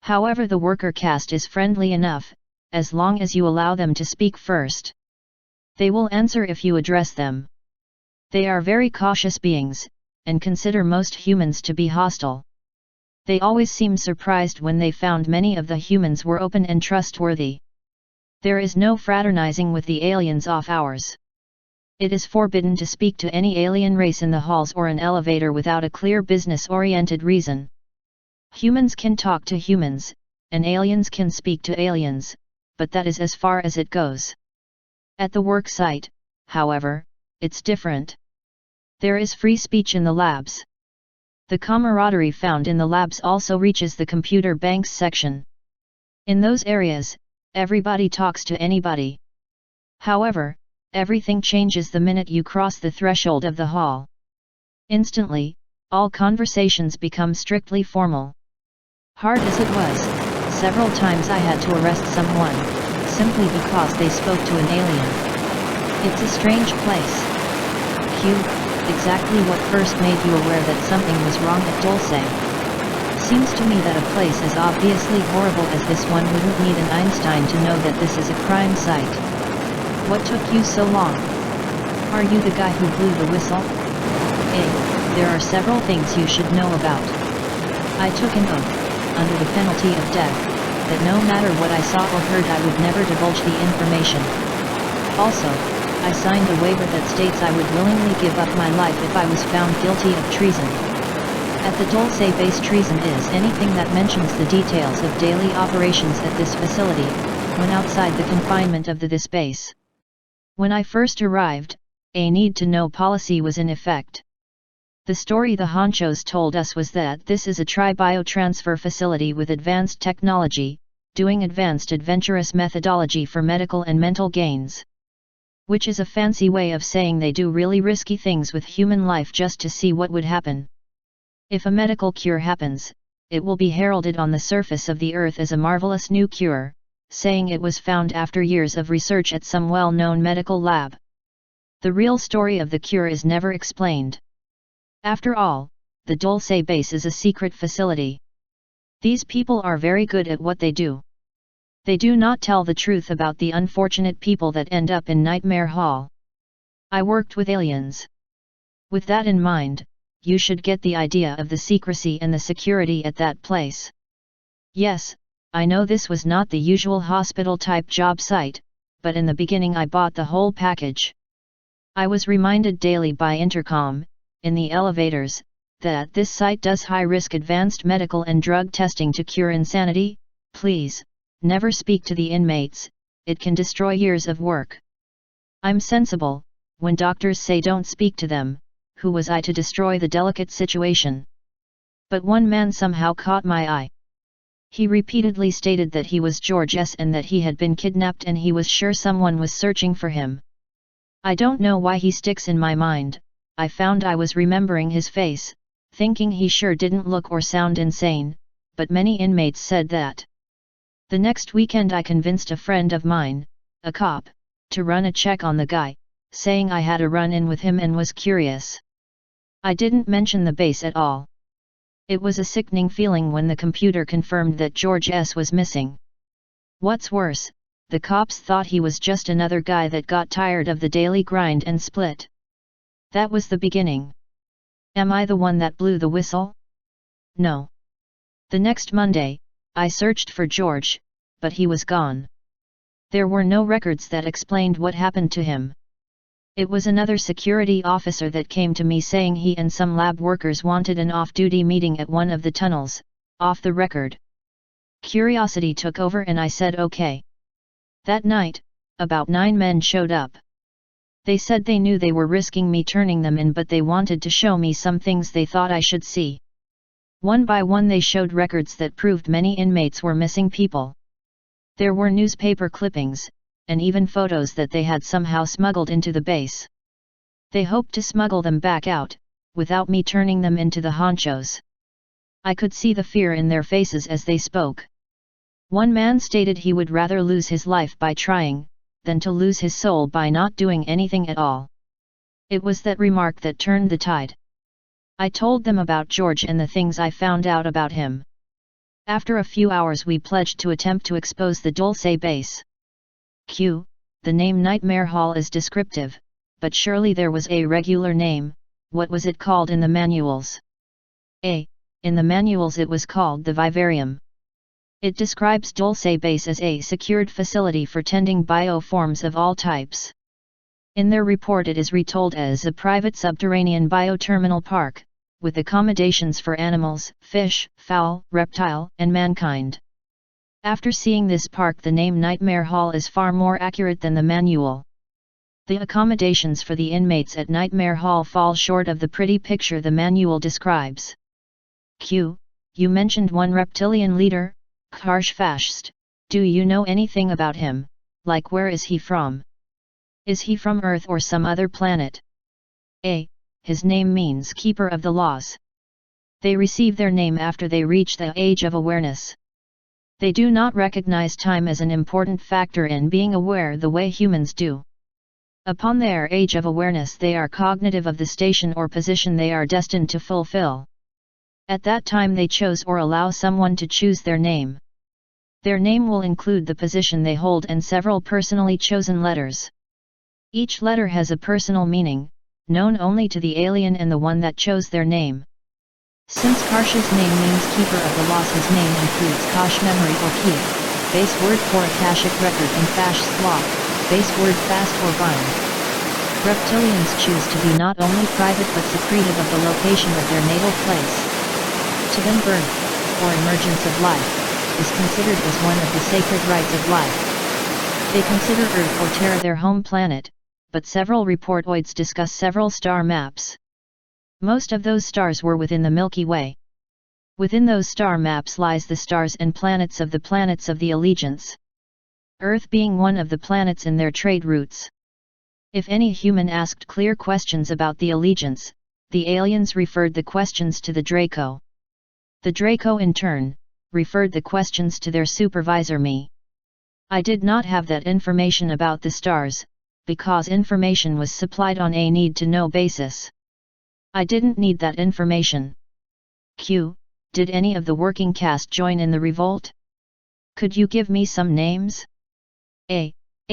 [SPEAKER 1] However, the worker caste is friendly enough, as long as you allow them to speak first. They will answer if you address them. They are very cautious beings, and consider most humans to be hostile. They always seem surprised when they found many of the humans were open and trustworthy. There is no fraternizing with the aliens off hours. It is forbidden to speak to any alien race in the halls or an elevator without a clear business-oriented reason. Humans can talk to humans, and aliens can speak to aliens, but that is as far as it goes. At the work site, however, it's different. There is free speech in the labs. The camaraderie found in the labs also reaches the computer banks section. In those areas, everybody talks to anybody. However, everything changes the minute you cross the threshold of the hall. Instantly, all conversations become strictly formal. Hard as it was, several times I had to arrest someone, simply because they spoke to an alien. It's a strange place. Q, exactly what first made you aware that something was wrong at Dulce? Seems to me that a place as obviously horrible as this one wouldn't need an Einstein to know that this is a crime site. What took you so long? Are you the guy who blew the whistle? A. There are several things you should know about. I took an oath, under the penalty of death, that no matter what I saw or heard I would never divulge the information. Also, I signed a waiver that states I would willingly give up my life if I was found guilty of treason. At the Dulce Base, treason is anything that mentions the details of daily operations at this facility, when outside the confinement of this base. When I first arrived, a need-to-know policy was in effect. The story the honchos told us was that this is a tri-biotransfer facility with advanced technology, doing advanced adventurous methodology for medical and mental gains. Which is a fancy way of saying they do really risky things with human life just to see what would happen. If a medical cure happens, it will be heralded on the surface of the earth as a marvelous new cure, saying it was found after years of research at some well-known medical lab. The real story of the cure is never explained. After all, the Dulce Base is a secret facility. These people are very good at what they do. They do not tell the truth about the unfortunate people that end up in Nightmare Hall. I worked with aliens. With that in mind, you should get the idea of the secrecy and the security at that place. Yes, I know this was not the usual hospital-type job site, but in the beginning I bought the whole package. I was reminded daily by intercom, in the elevators, that this site does high-risk advanced medical and drug testing to cure insanity. Please, never speak to the inmates, it can destroy years of work. I'm sensible, when doctors say don't speak to them, who was I to destroy the delicate situation? But one man somehow caught my eye. He repeatedly stated that he was George S. and that he had been kidnapped and he was sure someone was searching for him. I don't know why he sticks in my mind. I found I was remembering his face, thinking he sure didn't look or sound insane, but many inmates said that. The next weekend I convinced a friend of mine, a cop, to run a check on the guy, saying I had a run-in with him and was curious. I didn't mention the base at all. It was a sickening feeling when the computer confirmed that George S. was missing. What's worse, the cops thought he was just another guy that got tired of the daily grind and split. That was the beginning. Am I the one that blew the whistle? No. The next Monday, I searched for George, but he was gone. There were no records that explained what happened to him. It was another security officer that came to me saying he and some lab workers wanted an off-duty meeting at one of the tunnels, off the record. Curiosity took over and I said okay. That night, about 9 men showed up. They said they knew they were risking me turning them in, but they wanted to show me some things they thought I should see. One by one they showed records that proved many inmates were missing people. There were newspaper clippings, and even photos that they had somehow smuggled into the base. They hoped to smuggle them back out, without me turning them into the honchos. I could see the fear in their faces as they spoke. One man stated he would rather lose his life by trying, than to lose his soul by not doing anything at all. It was that remark that turned the tide. I told them about George and the things I found out about him. After a few hours we pledged to attempt to expose the Dulce Base. Q. The name Nightmare Hall is descriptive, but surely there was a regular name. What was it called in the manuals? A. In the manuals it was called the Vivarium. It describes Dulce Base as a secured facility for tending bioforms of all types. In their report it is retold as a private subterranean bioterminal park, with accommodations for animals, fish, fowl, reptile, and mankind. After seeing this park, the name Nightmare Hall is far more accurate than the manual. The accommodations for the inmates at Nightmare Hall fall short of the pretty picture the manual describes. Q. You mentioned one reptilian leader, Karshfast. Do you know anything about him, like where is he from? Is he from Earth or some other planet? A. His name means Keeper of the Laws. They receive their name after they reach the age of awareness. They do not recognize time as an important factor in being aware the way humans do. Upon their age of awareness they are cognitive of the station or position they are destined to fulfill. At that time they chose or allow someone to choose their name. Their name will include the position they hold and several personally chosen letters. Each letter has a personal meaning, known only to the alien and the one that chose their name. Since Karsh's name means Keeper of the Laws, his name includes Kash memory or keep, base word for Akashic record, and Fash sloth, base word fast or bind. Reptilians choose to be not only private but secretive of the location of their natal place. To them birth, or emergence of life, is considered as one of the sacred rights of life. They consider Earth or Terra their home planet, but several reportoids discuss several star maps. Most of those stars were within the Milky Way. Within those star maps lies the stars and planets of the allegiance. Earth being one of the planets in their trade routes. If any human asked clear questions about the allegiance, the aliens referred the questions to the Draco. The Draco in turn, referred the questions to their supervisor me. I did not have that information about the stars, because information was supplied on a need-to-know basis. I didn't need that information. Q. Did any of the working caste join in the revolt? Could you give me some names? A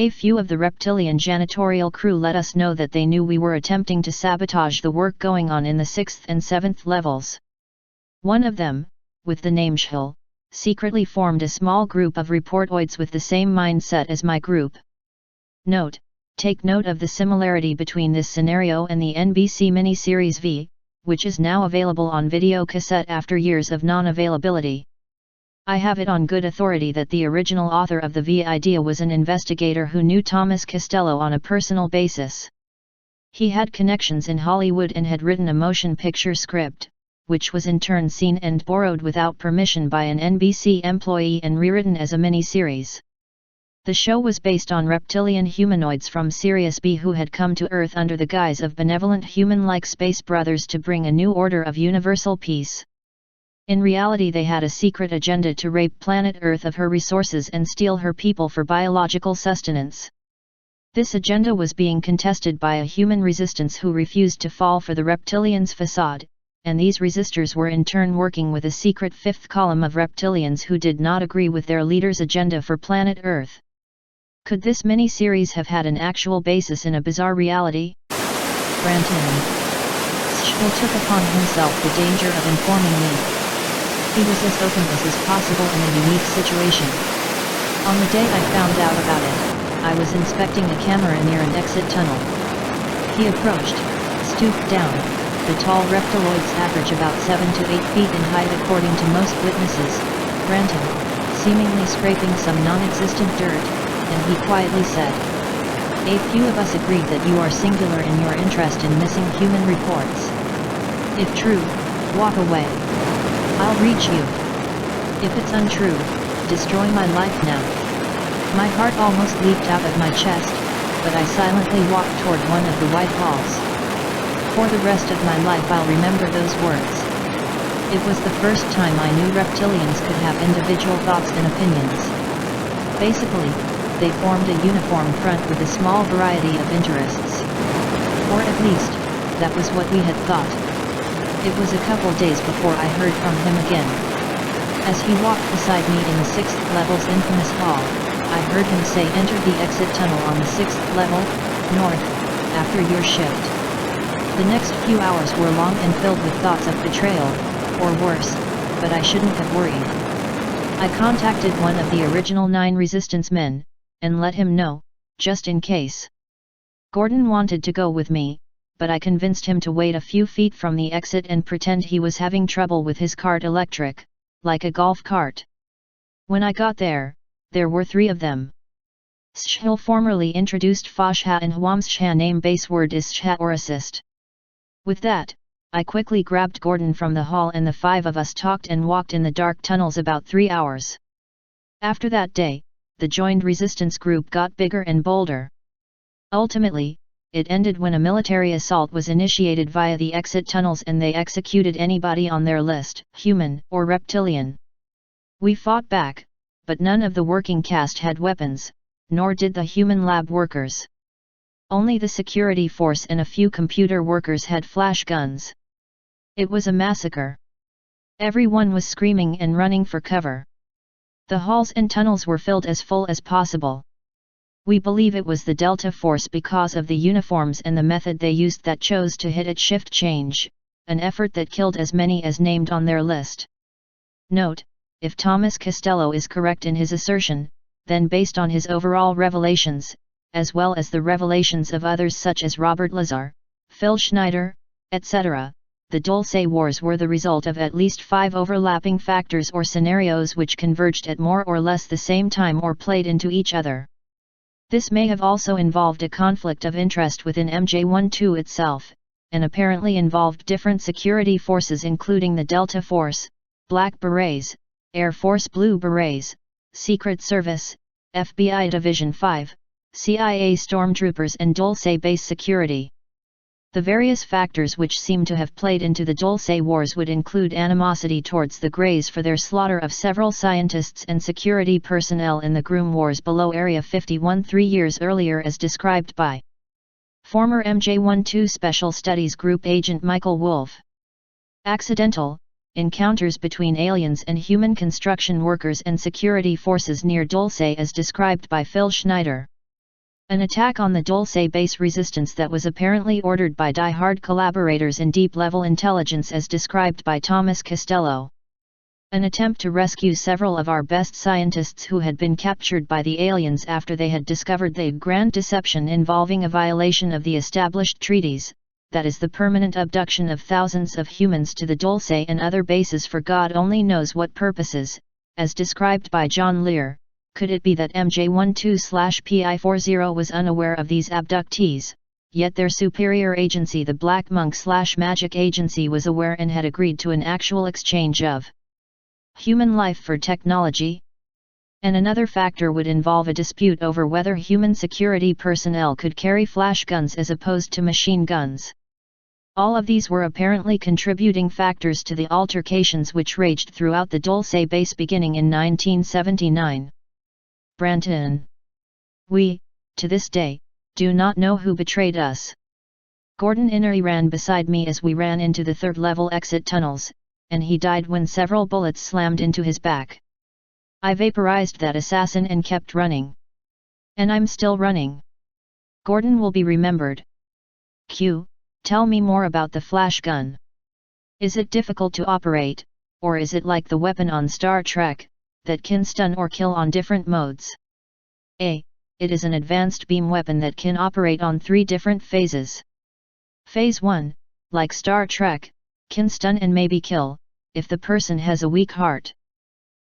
[SPEAKER 1] few of the reptilian janitorial crew let us know that they knew we were attempting to sabotage the work going on in the 6th and 7th levels. One of them, with the name Shil, secretly formed a small group of reportoids with the same mindset as my group. Note: take note of the similarity between this scenario and the NBC miniseries V, which is now available on video cassette after years of non-availability. I have it on good authority that the original author of the V-idea was an investigator who knew Thomas Castello on a personal basis. He had connections in Hollywood and had written a motion picture script, which was in turn seen and borrowed without permission by an NBC employee and rewritten as a mini-series. The show was based on reptilian humanoids from Sirius B who had come to Earth under the guise of benevolent human-like space brothers to bring a new order of universal peace. In reality, they had a secret agenda to rape planet Earth of her resources and steal her people for biological sustenance. This agenda was being contested by a human resistance who refused to fall for the reptilians' facade, and these resistors were in turn working with a secret fifth column of reptilians who did not agree with their leader's agenda for planet Earth. Could this mini-series have had an actual basis in a bizarre reality? Branton Schell took upon himself the danger of informing me. He was as open as is possible in a unique situation. On the day I found out about it, I was inspecting a camera near an exit tunnel. He approached, stooped down. The tall reptiloids average about 7 to 8 feet in height according to most witnesses. Branton, seemingly scraping some non-existent dirt, and he quietly said, "A few of us agreed that you are singular in your interest in missing human reports. If true, walk away. I'll reach you. If it's untrue, destroy my life now." My heart almost leaped out of my chest, but I silently walked toward one of the white halls. For the rest of my life I'll remember those words. It was the first time I knew reptilians could have individual thoughts and opinions. Basically, they formed a uniform front with a small variety of interests. Or at least, that was what we had thought. It was a couple days before I heard from him again. As he walked beside me in the 6th level's infamous hall, I heard him say, "Enter the exit tunnel on the 6th level, north, after your shift." The next few hours were long and filled with thoughts of betrayal, or worse, but I shouldn't have worried. I contacted one of the original 9 resistance men, and let him know, just in case. Gordon wanted to go with me, but I convinced him to wait a few feet from the exit and pretend he was having trouble with his cart electric, like a golf cart. When I got there were 3 of them. Schell formerly introduced Fashha and Huamsha name base word is Sha or assist. With that, I quickly grabbed Gordon from the hall and the 5 of us talked and walked in the dark tunnels about 3 hours. After that day, the joined resistance group got bigger and bolder. Ultimately, it ended when a military assault was initiated via the exit tunnels and they executed anybody on their list, human or reptilian. We fought back, but none of the working caste had weapons, nor did the human lab workers. Only the security force and a few computer workers had flash guns. It was a massacre. Everyone was screaming and running for cover. The halls and tunnels were filled as full as possible. We believe it was the Delta Force because of the uniforms and the method they used that chose to hit at shift change, an effort that killed as many as named on their list. Note, if Thomas Castello is correct in his assertion, then based on his overall revelations, as well as the revelations of others such as Robert Lazar, Phil Schneider, etc., the Dulce Wars were the result of at least 5 overlapping factors or scenarios which converged at more or less the same time or played into each other. This may have also involved a conflict of interest within MJ-12 itself, and apparently involved different security forces including the Delta Force, Black Berets, Air Force Blue Berets, Secret Service, FBI Division 5, CIA Stormtroopers and Dulce Base Security. The various factors which seem to have played into the Dulce Wars would include animosity towards the Greys for their slaughter of several scientists and security personnel in the Groom Wars below Area 51 3 years earlier as described by former MJ-12 Special Studies Group agent Michael Wolff. Accidental encounters between aliens and human construction workers and security forces near Dulce as described by Phil Schneider. An attack on the Dulce base resistance that was apparently ordered by die-hard collaborators in deep-level intelligence as described by Thomas Castello. An attempt to rescue several of our best scientists who had been captured by the aliens after they had discovered the grand deception involving a violation of the established treaties, that is the permanent abduction of thousands of humans to the Dulce and other bases for God only knows what purposes, as described by John Lear. Could it be that MJ12/PI40 was unaware of these abductees, yet their superior agency, the Black Monk/Magic Agency, was aware and had agreed to an actual exchange of human life for technology? And another factor would involve a dispute over whether human security personnel could carry flash guns as opposed to machine guns. All of these were apparently contributing factors to the altercations which raged throughout the Dulce base beginning in 1979. Branton. We, to this day, do not know who betrayed us. Gordon Innery ran beside me as we ran into the third-level exit tunnels, and he died when several bullets slammed into his back. I vaporized that assassin and kept running. And I'm still running. Gordon will be remembered. Q. Tell me more about the flash gun. Is it difficult to operate, or is it like the weapon on Star Trek, that can stun or kill on different modes? A. It is an advanced beam weapon that can operate on 3 different phases. Phase 1, like Star Trek, can stun and maybe kill, if the person has a weak heart.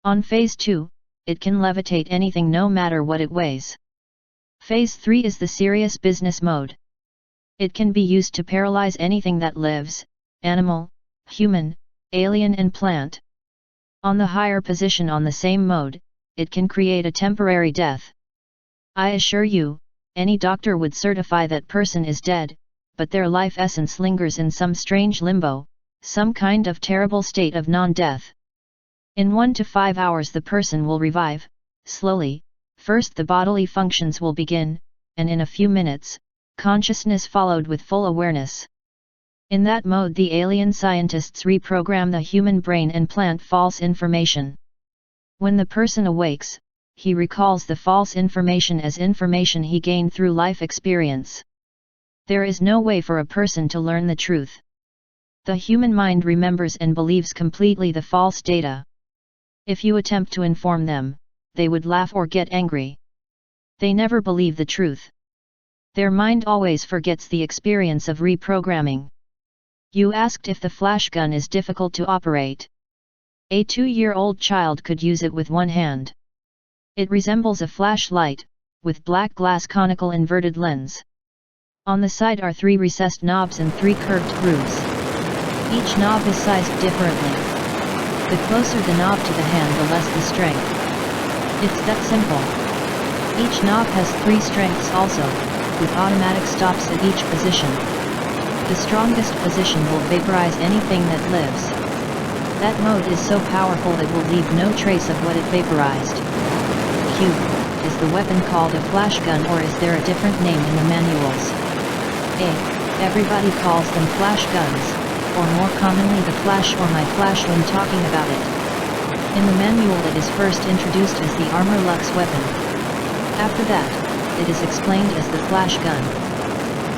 [SPEAKER 1] On Phase 2, it can levitate anything no matter what it weighs. Phase 3 is the serious business mode. It can be used to paralyze anything that lives, animal, human, alien and plant. On the higher position on the same mode, it can create a temporary death. I assure you, any doctor would certify that person is dead, but their life essence lingers in some strange limbo, some kind of terrible state of non-death. In 1 to 5 hours the person will revive, slowly. First the bodily functions will begin, and in a few minutes, consciousness followed with full awareness. In that mode the alien scientists reprogram the human brain and plant false information. When the person awakes, he recalls the false information as information he gained through life experience. There is no way for a person to learn the truth. The human mind remembers and believes completely the false data. If you attempt to inform them, they would laugh or get angry. They never believe the truth. Their mind always forgets the experience of reprogramming. You asked if the flash gun is difficult to operate. A 2-year-old child could use it with one hand. It resembles a flashlight, with black glass conical inverted lens. On the side are 3 recessed knobs and 3 curved grooves. Each knob is sized differently. The closer the knob to the hand, the less the strength. It's that simple. Each knob has 3 strengths also, with automatic stops at each position. The strongest position will vaporize anything that lives. That mode is so powerful it will leave no trace of what it vaporized. Q. Is the weapon called a flash gun or is there a different name in the manuals? A. Everybody calls them flash guns, or more commonly the flash or my flash when talking about it. In the manual it is first introduced as the Armor Lux weapon. After that, it is explained as the flash gun.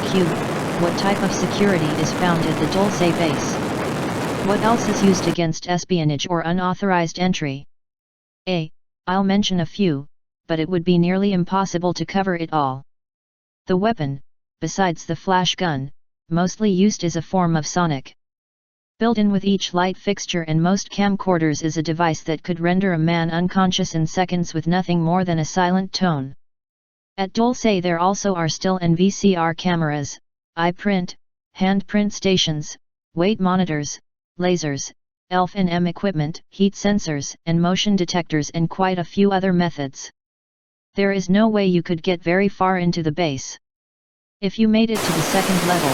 [SPEAKER 1] Q. What type of security is found at the Dulce base? What else is used against espionage or unauthorized entry? A. I'll mention a few, but it would be nearly impossible to cover it all. The weapon, besides the flash gun, mostly used as a form of sonic. Built in with each light fixture and most camcorders is a device that could render a man unconscious in seconds with nothing more than a silent tone. At Dulce there also are still and VCR cameras, eye print, hand print stations, weight monitors, lasers, ELF and M equipment, heat sensors and motion detectors and quite a few other methods. There is no way you could get very far into the base. If you made it to the 2nd level,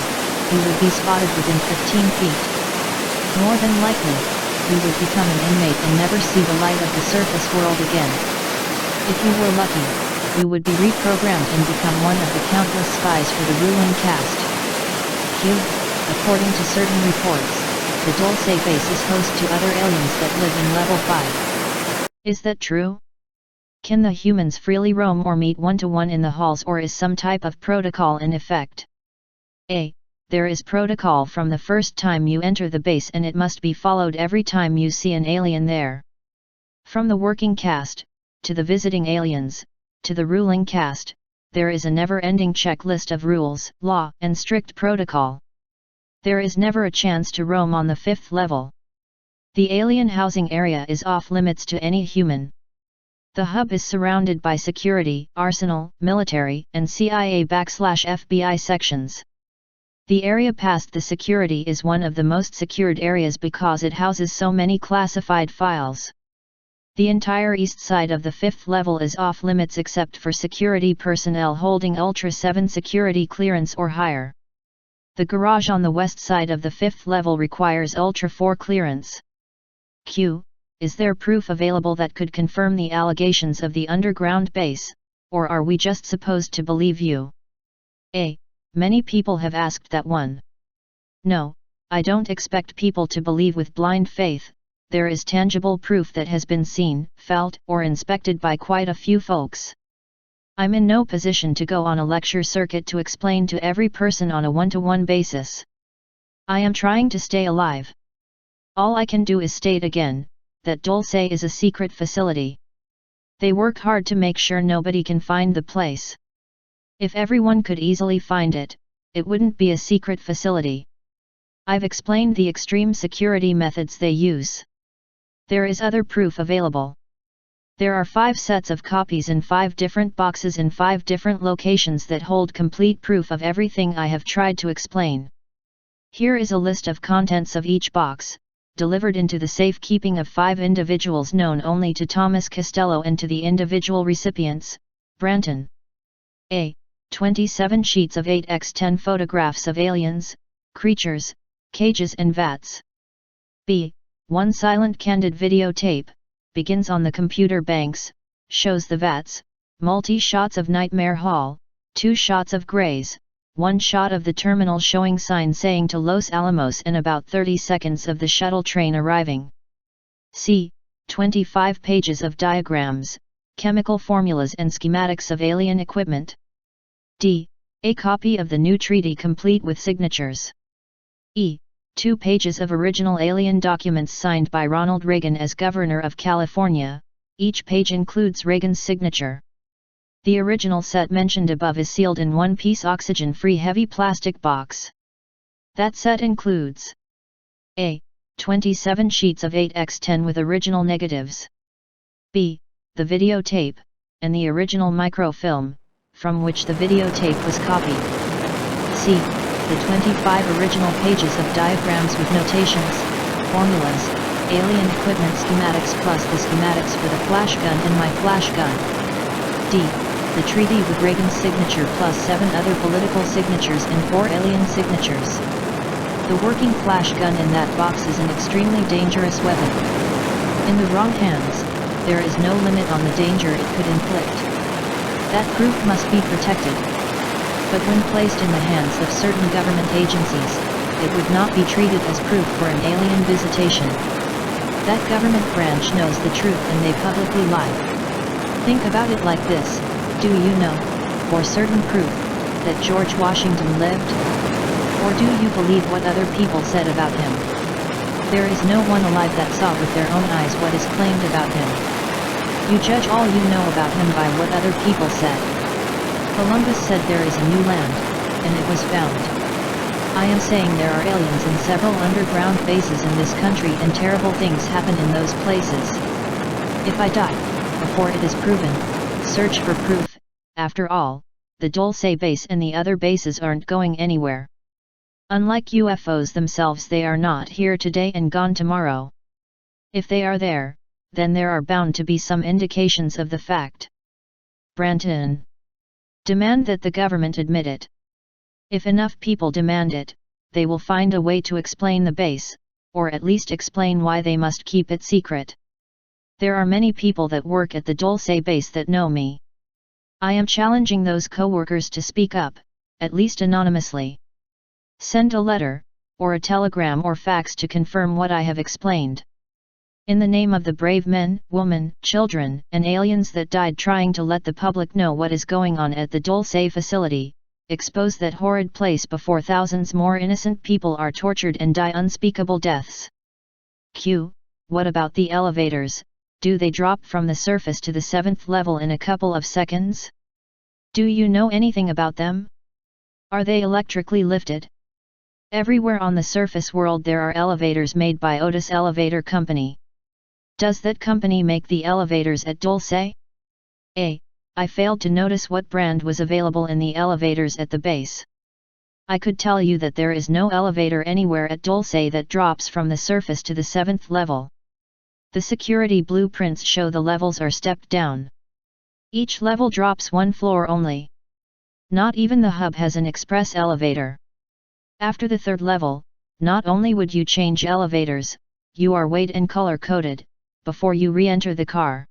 [SPEAKER 1] you would be spotted within 15 feet. More than likely, you would become an inmate and never see the light of the surface world again. If you were lucky, you would be reprogrammed and become one of the countless spies for the ruling caste. Q. According to certain reports, the Dulce base is host to other aliens that live in level 5. Is that true? Can the humans freely roam or meet one-to-one in the halls, or is some type of protocol in effect? A. There is protocol from the first time you enter the base and it must be followed every time you see an alien there. From the working caste, to the visiting aliens, to the ruling caste, there is a never-ending checklist of rules, law and strict protocol. There is never a chance to roam on the 5th level. The alien housing area is off limits to any human. The hub is surrounded by security, arsenal, military, and CIA/FBI sections. The area past the security is one of the most secured areas because it houses so many classified files. The entire east side of the 5th level is off limits except for security personnel holding Ultra 7 security clearance or higher. The garage on the west side of the 5th level requires Ultra 4 clearance. Q. Is there proof available that could confirm the allegations of the underground base, or are we just supposed to believe you? A. Many people have asked that one. No, I don't expect people to believe with blind faith. There is tangible proof that has been seen, felt, or inspected by quite a few folks. I'm in no position to go on a lecture circuit to explain to every person on a one-to-one basis. I am trying to stay alive. All I can do is state again, that Dulce is a secret facility. They work hard to make sure nobody can find the place. If everyone could easily find it, it wouldn't be a secret facility. I've explained the extreme security methods they use. There is other proof available. There are 5 sets of copies in 5 different boxes in 5 different locations that hold complete proof of everything I have tried to explain. Here is a list of contents of each box, delivered into the safekeeping of 5 individuals known only to Thomas Castello and to the individual recipients, Branton. A. 27 sheets of 8x10 photographs of aliens, creatures, cages and vats. B. 1 silent candid videotape, begins on the computer banks, shows the vats, multi-shots of Nightmare Hall, 2 shots of Grays, 1 shot of the terminal showing sign saying to Los Alamos and about 30 seconds of the shuttle train arriving. C. 25 pages of diagrams, chemical formulas and schematics of alien equipment. D. A copy of the new treaty complete with signatures. E. 2 pages of original alien documents signed by Ronald Reagan as Governor of California, each page includes Reagan's signature. The original set mentioned above is sealed in one-piece oxygen-free heavy plastic box. That set includes A. 27 sheets of 8x10 with original negatives. B. The videotape, and the original microfilm, from which the videotape was copied. C. The 25 original pages of diagrams with notations, formulas, alien equipment schematics plus the schematics for the flash gun and my flash gun. D. The treaty with Reagan's signature plus 7 other political signatures and 4 alien signatures. The working flash gun in that box is an extremely dangerous weapon. In the wrong hands, there is no limit on the danger it could inflict. That proof must be protected. But when placed in the hands of certain government agencies, it would not be treated as proof for an alien visitation. That government branch knows the truth and they publicly lie. Think about it like this. Do you know, for certain proof, that George Washington lived? Or do you believe what other people said about him? There is no one alive that saw with their own eyes what is claimed about him. You judge all you know about him by what other people said. Columbus said there is a new land, and it was found. I am saying there are aliens in several underground bases in this country and terrible things happen in those places. If I die, before it is proven, search for proof. After all, the Dulce base and the other bases aren't going anywhere. Unlike UFOs themselves, they are not here today and gone tomorrow. If they are there, then there are bound to be some indications of the fact. Branton. Demand that the government admit it. If enough people demand it, they will find a way to explain the base, or at least explain why they must keep it secret. There are many people that work at the Dulce base that know me. I am challenging those co-workers to speak up, at least anonymously. Send a letter, or a telegram or fax to confirm what I have explained. In the name of the brave men, women, children, and aliens that died trying to let the public know what is going on at the Dulce facility, expose that horrid place before thousands more innocent people are tortured and die unspeakable deaths. Q. What about the elevators? Do they drop from the surface to the 7th level in a couple of seconds? Do you know anything about them? Are they electrically lifted? Everywhere on the surface world there are elevators made by Otis Elevator Company. Does that company make the elevators at Dulce? I failed to notice what brand was available in the elevators at the base. I could tell you that there is no elevator anywhere at Dulce that drops from the surface to the 7th level. The security blueprints show the levels are stepped down. Each level drops one floor only. Not even the hub has an express elevator. After the 3rd level, not only would you change elevators, you are weight and color coded, before you re-enter the car.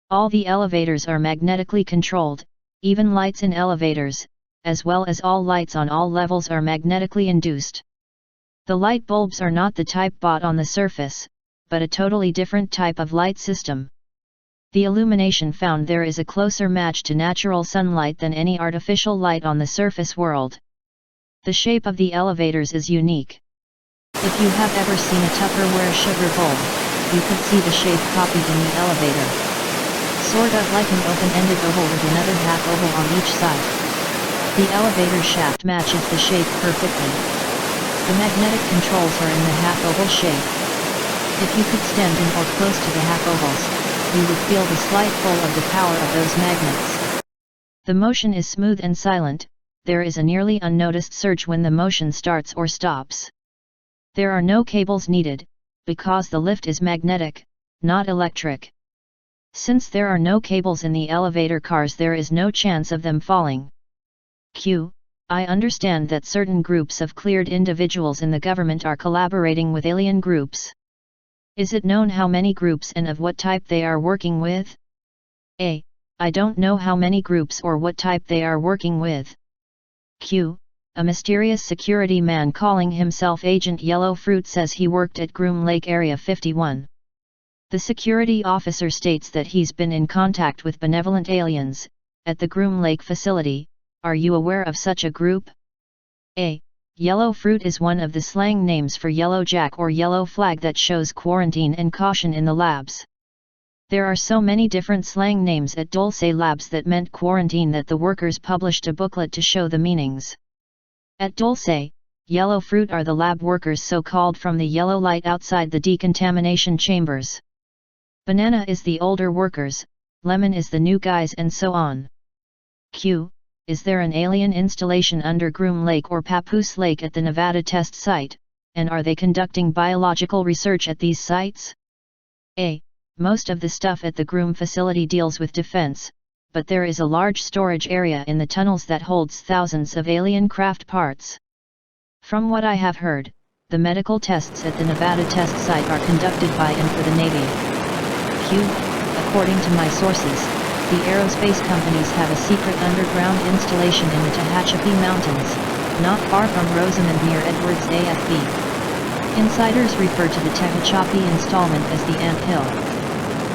[SPEAKER 1] All the elevators are magnetically controlled, even lights in elevators, as well as all lights on all levels are magnetically induced. The light bulbs are not the type bought on the surface, but a totally different type of light system. The illumination found there is a closer match to natural sunlight than any artificial light on the surface world. The shape of the elevators is unique. If you have ever seen a Tupperware sugar bowl, you could see the shape copied in the elevator. Sort of like an open-ended oval with another half oval on each side. The elevator shaft matches the shape perfectly. The magnetic controls are in the half oval shape. If you could stand in or close to the half ovals, you would feel the slight pull of the power of those magnets. The motion is smooth and silent. There is a nearly unnoticed surge when the motion starts or stops. There are no cables needed, because the lift is magnetic, not electric. Since there are no cables in the elevator cars, there is no chance of them falling. I understand that certain groups of cleared individuals in the government are collaborating with alien groups. Is it known how many groups and of what type they are working with? I don't know how many groups or what type they are working with. A mysterious security man calling himself Agent Yellow Fruit says he worked at Groom Lake Area 51. The security officer states that he's been in contact with benevolent aliens, at the Groom Lake facility. Are you aware of such a group? Yellow Fruit is one of the slang names for yellow jack or yellow flag that shows quarantine and caution in the labs. There are so many different slang names at Dulce Labs that meant quarantine that the workers published a booklet to show the meanings. At Dulce, yellow fruit are the lab workers so-called from the yellow light outside the decontamination chambers. Banana is the older workers, lemon is the new guys and so on. Is there an alien installation under Groom Lake or Papoose Lake at the Nevada test site, and are they conducting biological research at these sites? Most of the stuff at the Groom facility deals with defense, but there is a large storage area in the tunnels that holds thousands of alien craft parts. From what I have heard, the medical tests at the Nevada test site are conducted by and for the Navy. According to my sources, the aerospace companies have a secret underground installation in the Tehachapi Mountains, not far from Rosamond near Edwards AFB. Insiders refer to the Tehachapi installment as the Ant Hill.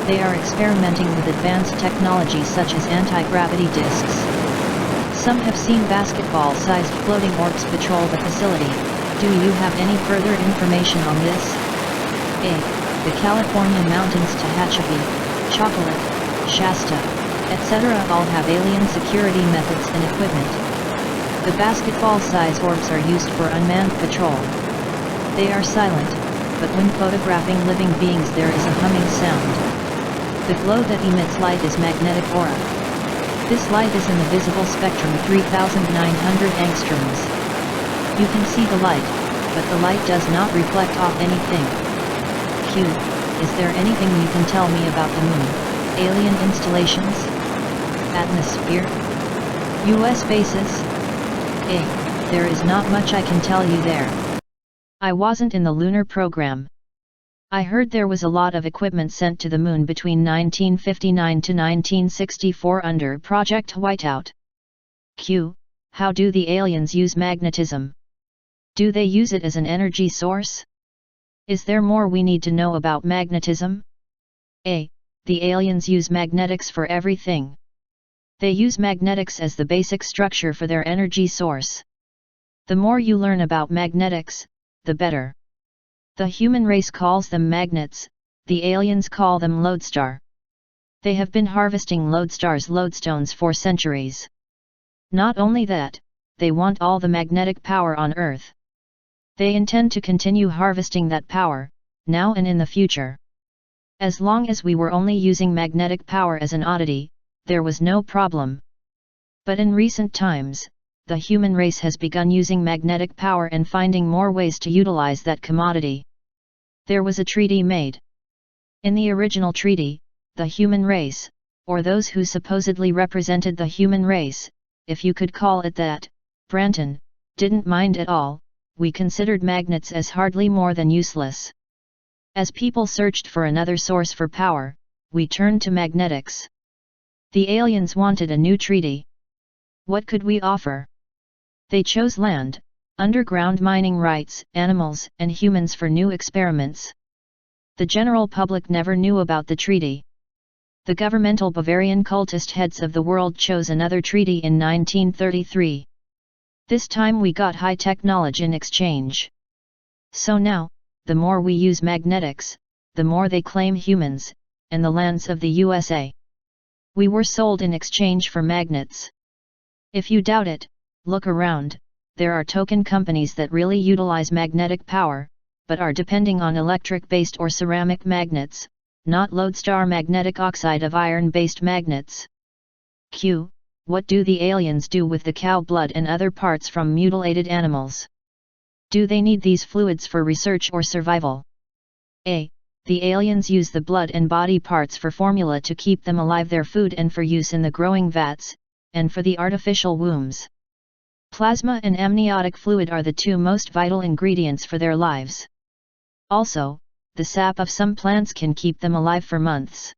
[SPEAKER 1] They are experimenting with advanced technology such as anti-gravity discs. Some have seen basketball-sized floating orbs patrol the facility. Do you have any further information on this? The California mountains Tehachapi, Chocolate, Shasta, etc. all have alien security methods and equipment. The basketball-size orbs are used for unmanned patrol. They are silent, but when photographing living beings there is a humming sound. The glow that emits light is magnetic aura. This light is in the visible spectrum 3,900 angstroms. You can see the light, but the light does not reflect off anything. Is there anything you can tell me about the moon, alien installations, atmosphere, US bases? There is not much I can tell you there. I wasn't in the lunar program. I heard there was a lot of equipment sent to the moon between 1959 to 1964 under Project Whiteout. How do the aliens use magnetism? Do they use it as an energy source? Is there more we need to know about magnetism? The aliens use magnetics for everything. They use magnetics as the basic structure for their energy source. The more you learn about magnetics, the better. The human race calls them magnets, the aliens call them lodestar. They have been harvesting lodestar's lodestones for centuries. Not only that, they want all the magnetic power on Earth. They intend to continue harvesting that power, now and in the future. As long as we were only using magnetic power as an oddity, there was no problem. But in recent times, the human race has begun using magnetic power and finding more ways to utilize that commodity. There was a treaty made. In the original treaty, the human race, or those who supposedly represented the human race, if you could call it that, Branton, didn't mind at all. We considered magnets as hardly more than useless. As people searched for another source for power, we turned to magnetics. The aliens wanted a new treaty. What could we offer? They chose land, underground mining rights, animals, and humans for new experiments. The general public never knew about the treaty. The governmental Bavarian cultist heads of the world chose another treaty in 1933. This time we got high-tech knowledge in exchange. So now, the more we use magnetics, the more they claim humans, and the lands of the USA. We were sold in exchange for magnets. If you doubt it, look around. There are token companies that really utilize magnetic power, but are depending on electric-based or ceramic magnets, not lodestar magnetic oxide of iron-based magnets. Q. What do the aliens do with the cow blood and other parts from mutilated animals? Do they need these fluids for research or survival? A. The aliens use the blood and body parts for formula to keep them alive, their food, and for use in the growing vats, and for the artificial wombs. Plasma and amniotic fluid are the two most vital ingredients for their lives. Also, the sap of some plants can keep them alive for months.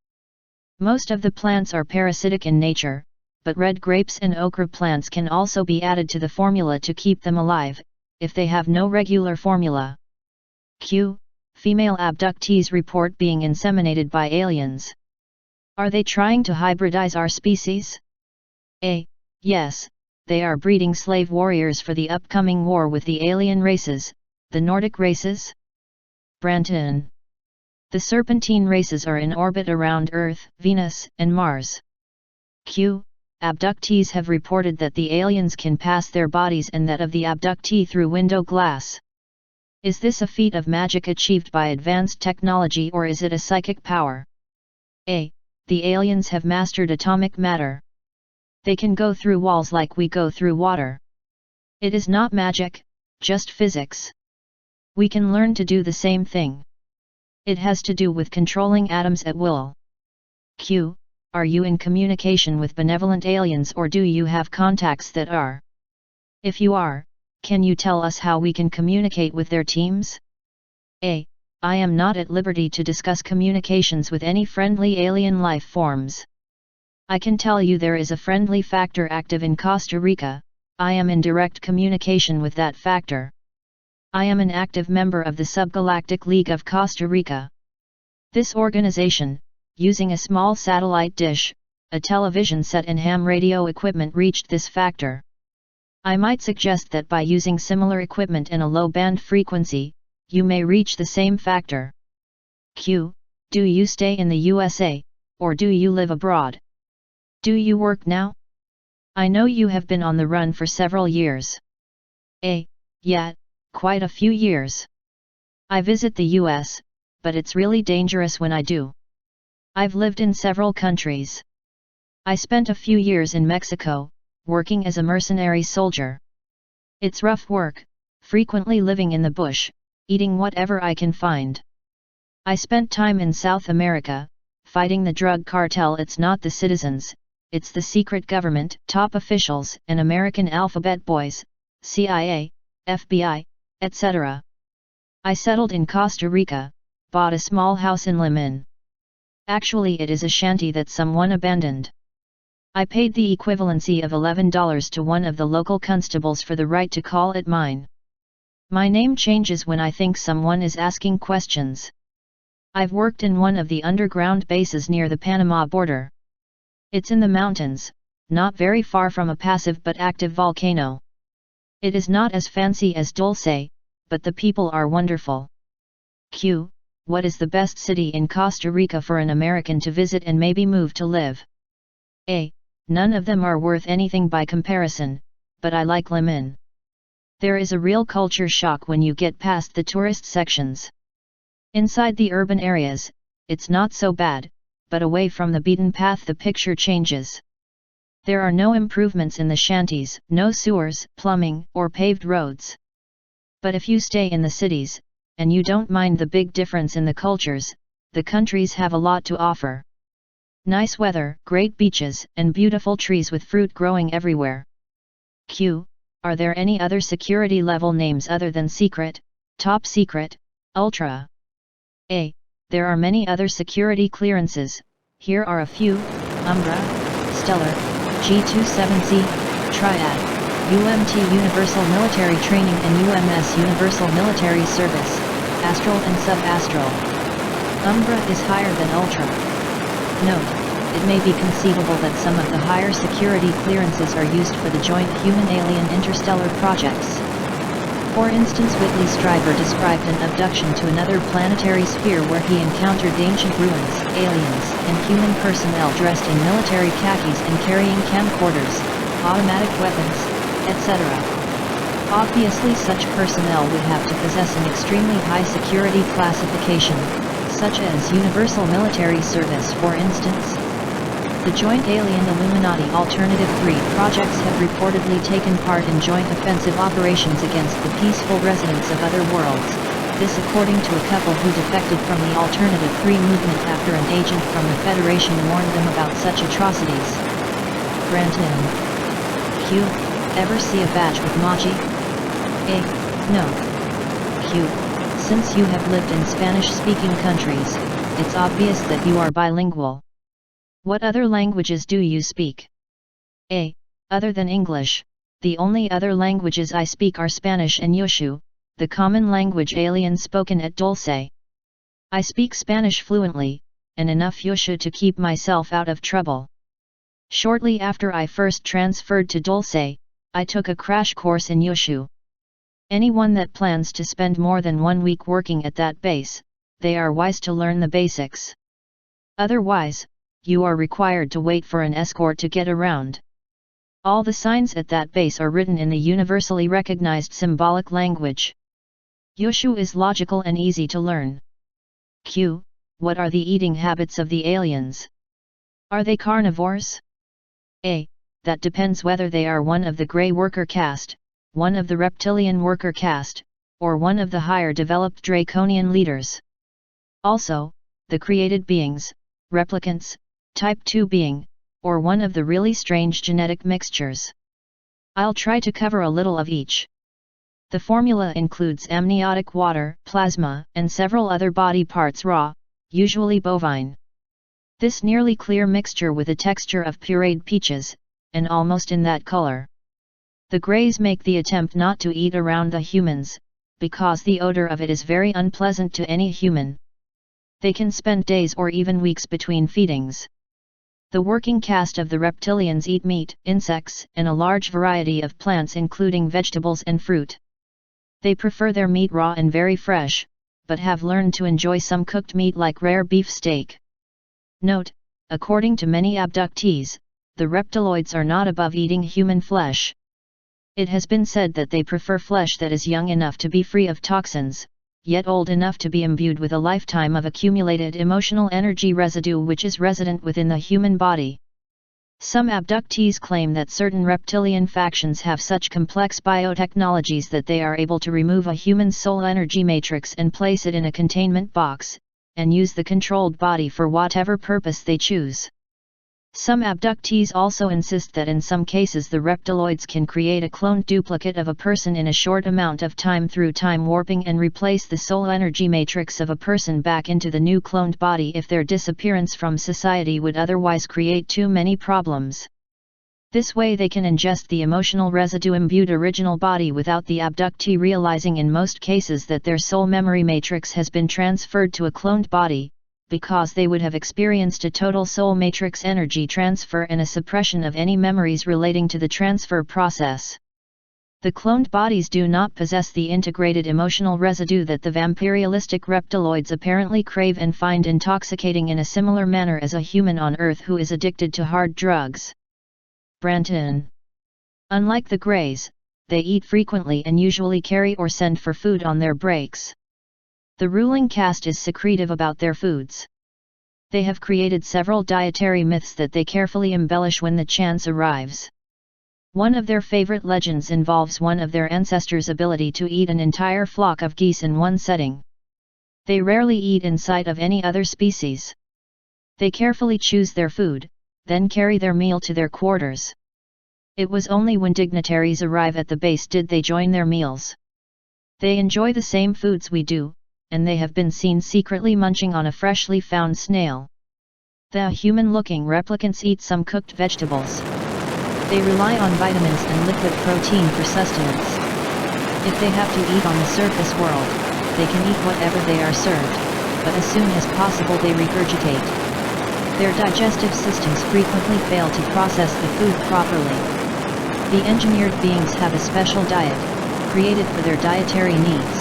[SPEAKER 1] Most of the plants are parasitic in nature, but red grapes and okra plants can also be added to the formula to keep them alive, if they have no regular formula. Q. Female abductees report being inseminated by aliens. Are they trying to hybridize our species? A. Yes, they are breeding slave warriors for the upcoming war with the alien races, the Nordic races. Branton. The Serpentine races are in orbit around Earth, Venus, and Mars. Q. Abductees have reported that the aliens can pass their bodies and that of the abductee through window glass. Is this a feat of magic achieved by advanced technology, or is it a psychic power? A. The aliens have mastered atomic matter. They can go through walls like we go through water. It is not magic, just physics. We can learn to do the same thing. It has to do with controlling atoms at will. Q. Are you in communication with benevolent aliens, or do you have contacts that are? If you are, can you tell us how we can communicate with their teams? A. I am not at liberty to discuss communications with any friendly alien life forms. I can tell you there is a friendly factor active in Costa Rica. I am in direct communication with that factor. I am an active member of the Subgalactic League of Costa Rica. This organization, using a small satellite dish, a television set and ham radio equipment, reached this factor. I might suggest that by using similar equipment and a low band frequency, you may reach the same factor. Q. Do you stay in the USA, or do you live abroad? Do you work now? I know you have been on the run for several years. A. Yeah, quite a few years. I visit the US, but it's really dangerous when I do. I've lived in several countries. I spent a few years in Mexico, working as a mercenary soldier. It's rough work, frequently living in the bush, eating whatever I can find. I spent time in South America, fighting the drug cartel. It's not the citizens, it's the secret government, top officials, and American alphabet boys, CIA, FBI, etc. I settled in Costa Rica, bought a small house in Limon. Actually, it is a shanty that someone abandoned. I paid the equivalency of $11 to one of the local constables for the right to call it mine. My name changes when I think someone is asking questions. I've worked in one of the underground bases near the Panama border. It's in the mountains, not very far from a passive but active volcano. It is not as fancy as Dulce, but the people are wonderful. Q. What is the best city in Costa Rica for an American to visit and maybe move to live? A. None of them are worth anything by comparison, but I like Limon. There is a real culture shock when you get past the tourist sections. Inside the urban areas, it's not so bad, but away from the beaten path the picture changes. There are no improvements in the shanties, no sewers, plumbing, or paved roads. But if you stay in the cities, and you don't mind the big difference in the cultures, the countries have a lot to offer. Nice weather, great beaches, and beautiful trees with fruit growing everywhere. Q. Are there any other security level names other than secret, top secret, ultra? A. There are many other security clearances, here are a few: Umbra, Stellar, G27C, Triad, UMT Universal Military Training and UMS Universal Military Service, Astral and Sub-Astral. Umbra is higher than Ultra. Note, it may be conceivable that some of the higher security clearances are used for the joint human-alien interstellar projects. For instance, Whitley Strieber described an abduction to another planetary sphere where he encountered ancient ruins, aliens, and human personnel dressed in military khakis and carrying camcorders, automatic weapons, etc. Obviously, such personnel would have to possess an extremely high security classification, such as Universal Military Service for instance. The Joint Alien Illuminati Alternative 3 projects have reportedly taken part in joint offensive operations against the peaceful residents of other worlds, this according to a couple who defected from the Alternative 3 movement after an agent from the Federation warned them about such atrocities. Branton. Q. Ever see a badge with Maji? A. No. Q. Since you have lived in Spanish-speaking countries, it's obvious that you are bilingual. What other languages do you speak? A. Other than English, the only other languages I speak are Spanish and Yushu, the common language alien spoken at Dulce. I speak Spanish fluently, and enough Yushu to keep myself out of trouble. Shortly after I first transferred to Dulce, I took a crash course in Yushu. Anyone that plans to spend more than 1 week working at that base, they are wise to learn the basics. Otherwise, you are required to wait for an escort to get around. All the signs at that base are written in the universally recognized symbolic language. Yushu is logical and easy to learn. Q. What are the eating habits of the aliens? Are they carnivores? A. That depends whether they are one of the gray worker caste, one of the reptilian worker caste, or one of the higher developed draconian leaders. Also, the created beings, replicants, Type 2 being, or one of the really strange genetic mixtures. I'll try to cover a little of each. The formula includes amniotic water, plasma, and several other body parts raw, usually bovine. This nearly clear mixture with a texture of pureed peaches, and almost in that color. The Greys make the attempt not to eat around the humans, because the odor of it is very unpleasant to any human. They can spend days or even weeks between feedings. The working caste of the reptilians eat meat, insects, and a large variety of plants including vegetables and fruit. They prefer their meat raw and very fresh, but have learned to enjoy some cooked meat like rare beef steak. Note, according to many abductees, the reptiloids are not above eating human flesh. It has been said that they prefer flesh that is young enough to be free of toxins, yet old enough to be imbued with a lifetime of accumulated emotional energy residue which is resident within the human body. Some abductees claim that certain reptilian factions have such complex biotechnologies that they are able to remove a human soul energy matrix and place it in a containment box, and use the controlled body for whatever purpose they choose. Some abductees also insist that in some cases the reptiloids can create a cloned duplicate of a person in a short amount of time through time warping and replace the soul energy matrix of a person back into the new cloned body if their disappearance from society would otherwise create too many problems. This way they can ingest the emotional residue imbued original body without the abductee realizing in most cases that their soul memory matrix has been transferred to a cloned body, because they would have experienced a total soul matrix energy transfer and a suppression of any memories relating to the transfer process. The cloned bodies do not possess the integrated emotional residue that the vampirialistic reptiloids apparently crave and find intoxicating in a similar manner as a human on Earth who is addicted to hard drugs. Branton. Unlike the Greys, they eat frequently and usually carry or send for food on their breaks. The ruling caste is secretive about their foods. They have created several dietary myths that they carefully embellish when the chance arrives. One of their favorite legends involves one of their ancestors' ability to eat an entire flock of geese in one setting. They rarely eat in sight of any other species. They carefully choose their food, then carry their meal to their quarters. It was only when dignitaries arrive at the base did they join their meals. They enjoy the same foods we do, and they have been seen secretly munching on a freshly found snail. The human-looking replicants eat some cooked vegetables. They rely on vitamins and liquid protein for sustenance. If they have to eat on the surface world, they can eat whatever they are served, but as soon as possible they regurgitate. Their digestive systems frequently fail to process the food properly. The engineered beings have a special diet, created for their dietary needs.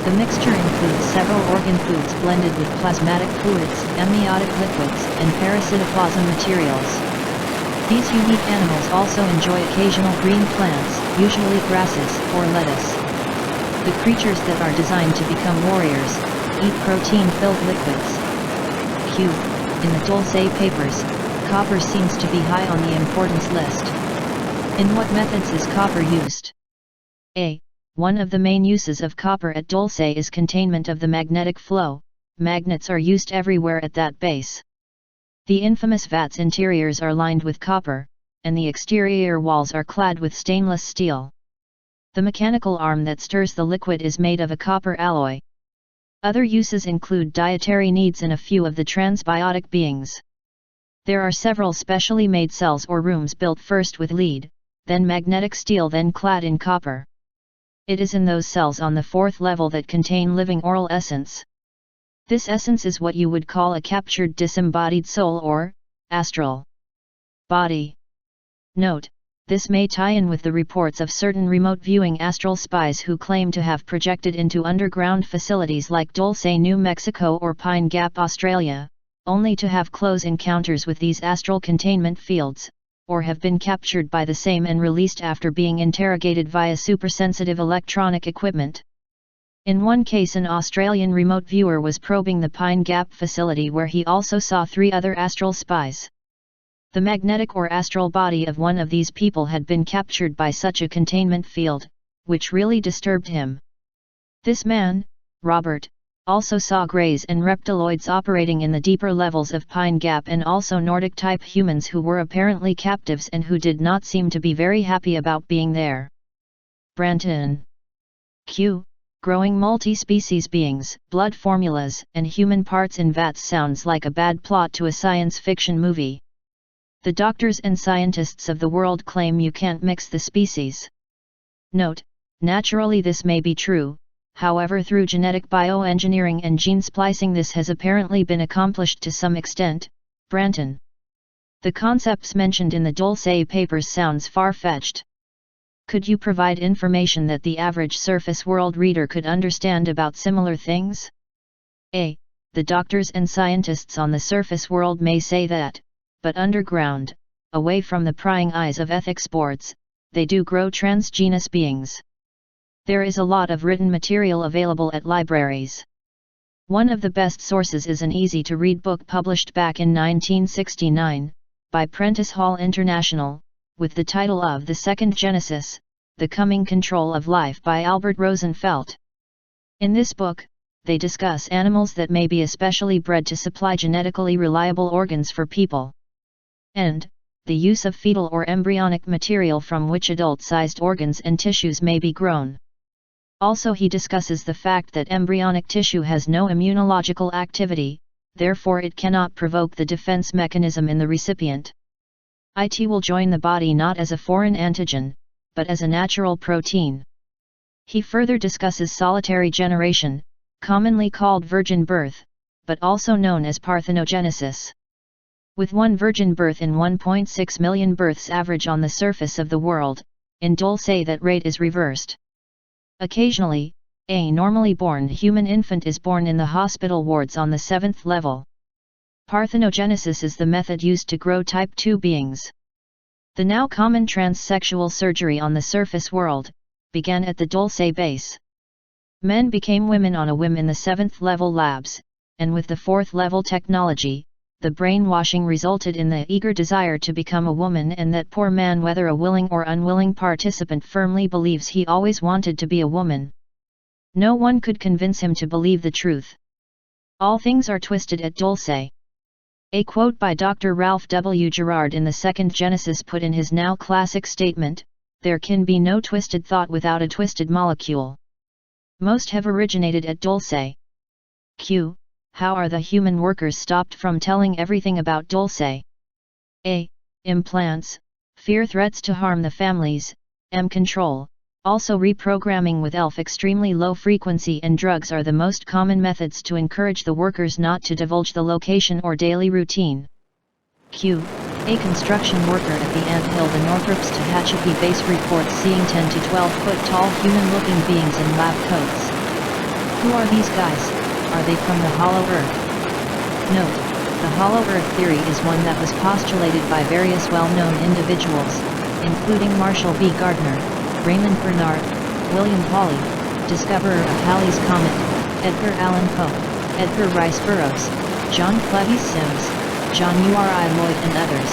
[SPEAKER 1] The mixture includes several organ foods blended with plasmatic fluids, amniotic liquids, and parasitoplasm materials. These unique animals also enjoy occasional green plants, usually grasses or lettuce. The creatures that are designed to become warriors eat protein-filled liquids. Q. In the Dulce papers, copper seems to be high on the importance list. In what methods is copper used? A. One of the main uses of copper at Dulce is containment of the magnetic flow. Magnets are used everywhere at that base. The infamous vats interiors are lined with copper, and the exterior walls are clad with stainless steel. The mechanical arm that stirs the liquid is made of a copper alloy. Other uses include dietary needs in a few of the transbiotic beings. There are several specially made cells or rooms built first with lead, then magnetic steel, then clad in copper. It is in those cells on the fourth level that contain living oral essence. This essence is what you would call a captured disembodied soul or astral body. Note, this may tie in with the reports of certain remote viewing astral spies who claim to have projected into underground facilities like Dulce, New Mexico or Pine Gap, Australia, only to have close encounters with these astral containment fields, or have been captured by the same and released after being interrogated via supersensitive electronic equipment. In one case, an Australian remote viewer was probing the Pine Gap facility where he also saw 3 other astral spies. The magnetic or astral body of one of these people had been captured by such a containment field, which really disturbed him. This man, Robert, also saw greys and reptiloids operating in the deeper levels of Pine Gap, and also Nordic-type humans who were apparently captives and who did not seem to be very happy about being there. Branton. Q. Growing multi-species beings, blood formulas, and human parts in vats sounds like a bad plot to a science fiction movie. The doctors and scientists of the world claim you can't mix the species. Note, naturally this may be true, however through genetic bioengineering and gene splicing this has apparently been accomplished to some extent. Branton. The concepts mentioned in the Dulce papers sounds far-fetched. Could you provide information that the average surface world reader could understand about similar things? A. The doctors and scientists on the surface world may say that, but underground, away from the prying eyes of ethics boards, they do grow transgenous beings. There is a lot of written material available at libraries. One of the best sources is an easy-to-read book published back in 1969, by Prentice Hall International, with the title of The Second Genesis, The Coming Control of Life by Albert Rosenfeld. In this book, they discuss animals that may be especially bred to supply genetically reliable organs for people, and the use of fetal or embryonic material from which adult-sized organs and tissues may be grown. Also, he discusses the fact that embryonic tissue has no immunological activity, therefore it cannot provoke the defense mechanism in the recipient. It will join the body not as a foreign antigen, but as a natural protein. He further discusses solitary generation, commonly called virgin birth, but also known as parthenogenesis. With one virgin birth in 1.6 million births average on the surface of the world, in Dulce that rate is reversed. Occasionally, a normally born human infant is born in the hospital wards on the 7th level. Parthenogenesis is the method used to grow type 2 beings. The now common transsexual surgery on the surface world began at the Dulce Base. Men became women on a whim in the 7th level labs, and with the 4th level technology, the brainwashing resulted in the eager desire to become a woman, and that poor man, whether a willing or unwilling participant, firmly believes he always wanted to be a woman. No one could convince him to believe the truth. All things are twisted at Dulce. A quote by Dr. Ralph W. Gerard in the second Genesis put in his now classic statement, "There can be no twisted thought without a twisted molecule." Most have originated at Dulce. Q. How are the human workers stopped from telling everything about Dulce? A. Implants, fear threats to harm the families, M. Control, also reprogramming with ELF extremely low frequency, and drugs are the most common methods to encourage the workers not to divulge the location or daily routine. Q. A construction worker at the ant hill, the Northrop's Tehachapi base, reports seeing 10 to 12 foot tall human-looking beings in lab coats. Who are these guys? Are they from the Hollow Earth? Note, the Hollow Earth theory is one that was postulated by various well-known individuals, including Marshall B. Gardner, Raymond Bernard, William Hawley, discoverer of Halley's Comet, Edgar Allan Poe, Edgar Rice Burroughs, John Clevis Sims, John Uri Lloyd, and others.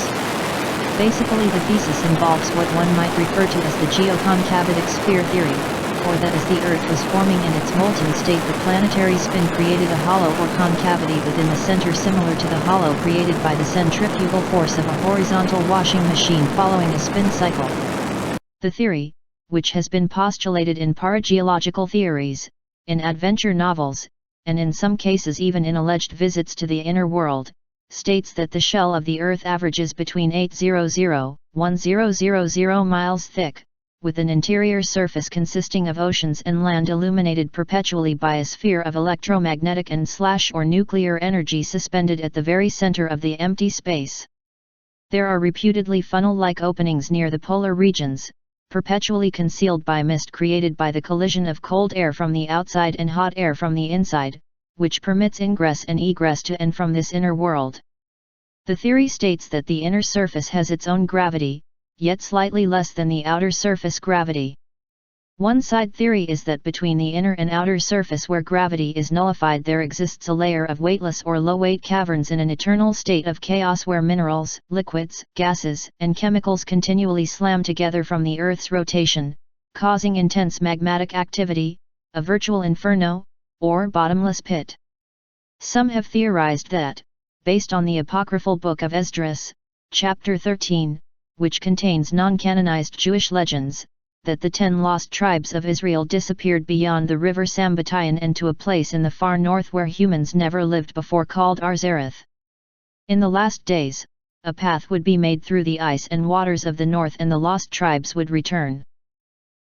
[SPEAKER 1] Basically, the thesis involves what one might refer to as the geoconcavitic sphere theory, or that as the Earth was forming in its molten state, the planetary spin created a hollow or concavity within the center, similar to the hollow created by the centrifugal force of a horizontal washing machine following a spin cycle. The theory, which has been postulated in parageological theories, in adventure novels, and in some cases even in alleged visits to the inner world, states that the shell of the Earth averages between 800–1000 miles thick, with an interior surface consisting of oceans and land illuminated perpetually by a sphere of electromagnetic and/or nuclear energy suspended at the very center of the empty space. There are reputedly funnel-like openings near the polar regions, perpetually concealed by mist created by the collision of cold air from the outside and hot air from the inside, which permits ingress and egress to and from this inner world. The theory states that the inner surface has its own gravity, yet slightly less than the outer surface gravity. One side theory is that between the inner and outer surface where gravity is nullified, there exists a layer of weightless or low-weight caverns in an eternal state of chaos where minerals, liquids, gases, and chemicals continually slam together from the Earth's rotation, causing intense magmatic activity, a virtual inferno, or bottomless pit. Some have theorized that, based on the apocryphal Book of Esdras, chapter 13, which contains non-canonized Jewish legends, that the 10 lost tribes of Israel disappeared beyond the river Sambatayan and to a place in the far north where humans never lived before called Arzareth. In the last days, a path would be made through the ice and waters of the north, and the lost tribes would return.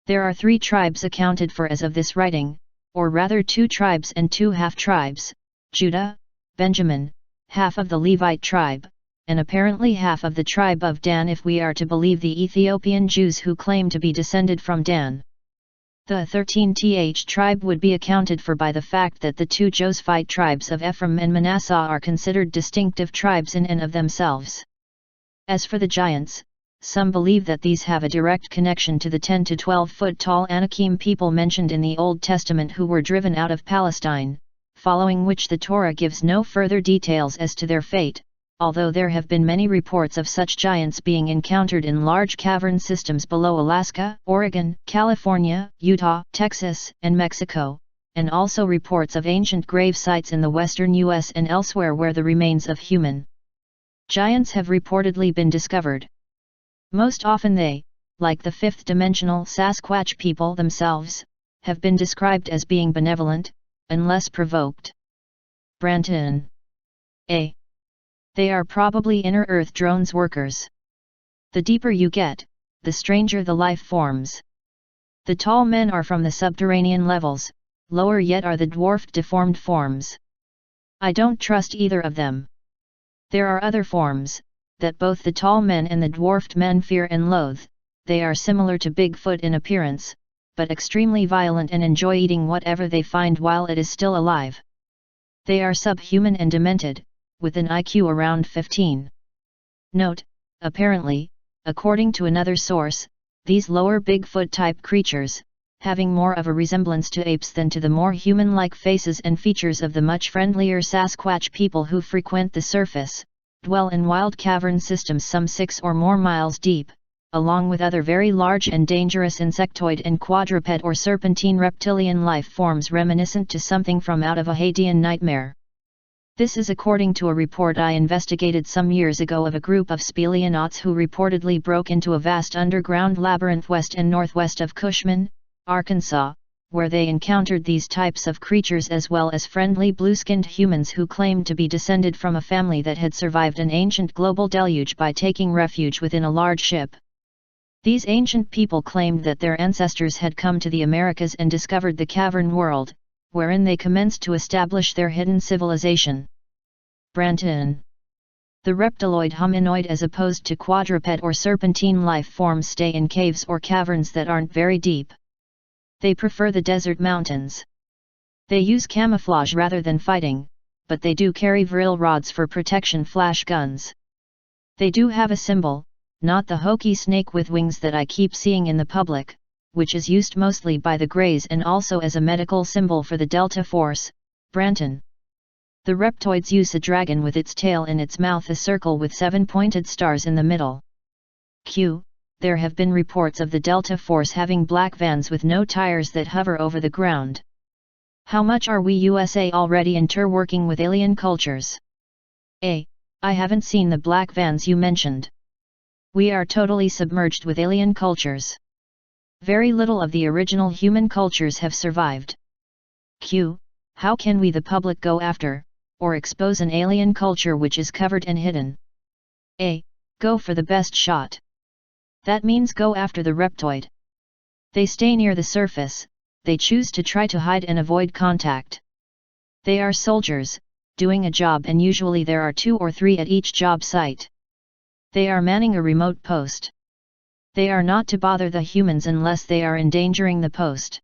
[SPEAKER 1] There are 3 tribes accounted for as of this writing, or rather 2 tribes and 2 half-tribes, Judah, Benjamin, half of the Levite tribe, and apparently half of the tribe of Dan if we are to believe the Ethiopian Jews who claim to be descended from Dan. The 13th tribe would be accounted for by the fact that the 2 Josephite tribes of Ephraim and Manasseh are considered distinctive tribes in and of themselves. As for the giants, some believe that these have a direct connection to the 10 to 12 foot tall Anakim people mentioned in the Old Testament who were driven out of Palestine, following which the Torah gives no further details as to their fate, although there have been many reports of such giants being encountered in large cavern systems below Alaska, Oregon, California, Utah, Texas, and Mexico, and also reports of ancient grave sites in the western U.S. and elsewhere where the remains of human giants have reportedly been discovered. Most often they, like the fifth-dimensional Sasquatch people themselves, have been described as being benevolent, unless provoked. Branton. A. They are probably inner Earth drones workers. The deeper you get, the stranger the life forms. The tall men are from the subterranean levels, lower yet are the dwarfed deformed forms. I don't trust either of them. There are other forms, that both the tall men and the dwarfed men fear and loathe. They are similar to Bigfoot in appearance, but extremely violent and enjoy eating whatever they find while it is still alive. They are subhuman and demented, with an IQ around 15. Note, apparently, according to another source, these lower Bigfoot-type creatures, having more of a resemblance to apes than to the more human-like faces and features of the much friendlier Sasquatch people who frequent the surface, dwell in wild cavern systems some 6 or more miles deep, along with other very large and dangerous insectoid and quadruped or serpentine reptilian life forms reminiscent to something from out of a Hadean nightmare. This is according to a report I investigated some years ago of a group of speleonauts who reportedly broke into a vast underground labyrinth west and northwest of Cushman, Arkansas, where they encountered these types of creatures as well as friendly blue-skinned humans who claimed to be descended from a family that had survived an ancient global deluge by taking refuge within a large ship. These ancient people claimed that their ancestors had come to the Americas and discovered the cavern world, wherein they commenced to establish their hidden civilization. Branton. The reptiloid hominoid as opposed to quadruped or serpentine life forms stay in caves or caverns that aren't very deep. They prefer the desert mountains. They use camouflage rather than fighting, but they do carry vril rods for protection, flash guns. They do have a symbol, not the hokey snake with wings that I keep seeing in the public, which is used mostly by the Greys and also as a medical symbol for the Delta Force, Branton. The reptoids use a dragon with its tail in its mouth, a circle with 7 pointed stars in the middle. Q. There have been reports of the Delta Force having black vans with no tires that hover over the ground. How much are we USA already interworking with alien cultures? A. I haven't seen the black vans you mentioned. We are totally submerged with alien cultures. Very little of the original human cultures have survived. Q. How can we the public go after, or expose an alien culture which is covered and hidden? A. Go for the best shot. That means go after the reptoid. They stay near the surface, they choose to try to hide and avoid contact. They are soldiers, doing a job, and usually there are 2 or 3 at each job site. They are manning a remote post. They are not to bother the humans unless they are endangering the post.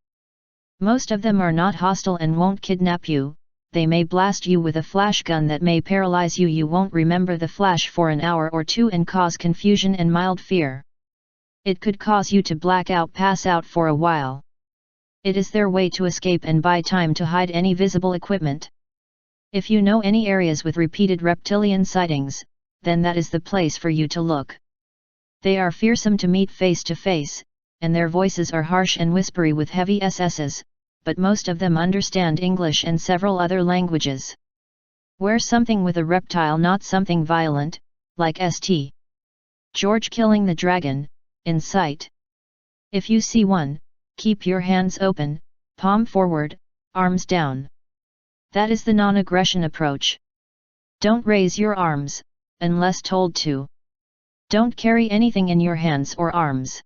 [SPEAKER 1] Most of them are not hostile and won't kidnap you. They may blast you with a flash gun that may paralyze you. You won't remember the flash for an hour or 2 and cause confusion and mild fear. It could cause you to black out, pass out for a while. It is their way to escape and buy time to hide any visible equipment. If you know any areas with repeated reptilian sightings, then that is the place for you to look. They are fearsome to meet face to face, and their voices are harsh and whispery with heavy SS's, but most of them understand English and several other languages. Wear something with a reptile, not something violent, like St. George killing the dragon, in sight. If you see one, keep your hands open, palm forward, arms down. That is the non-aggression approach. Don't raise your arms, unless told to. Don't carry anything in your hands or arms.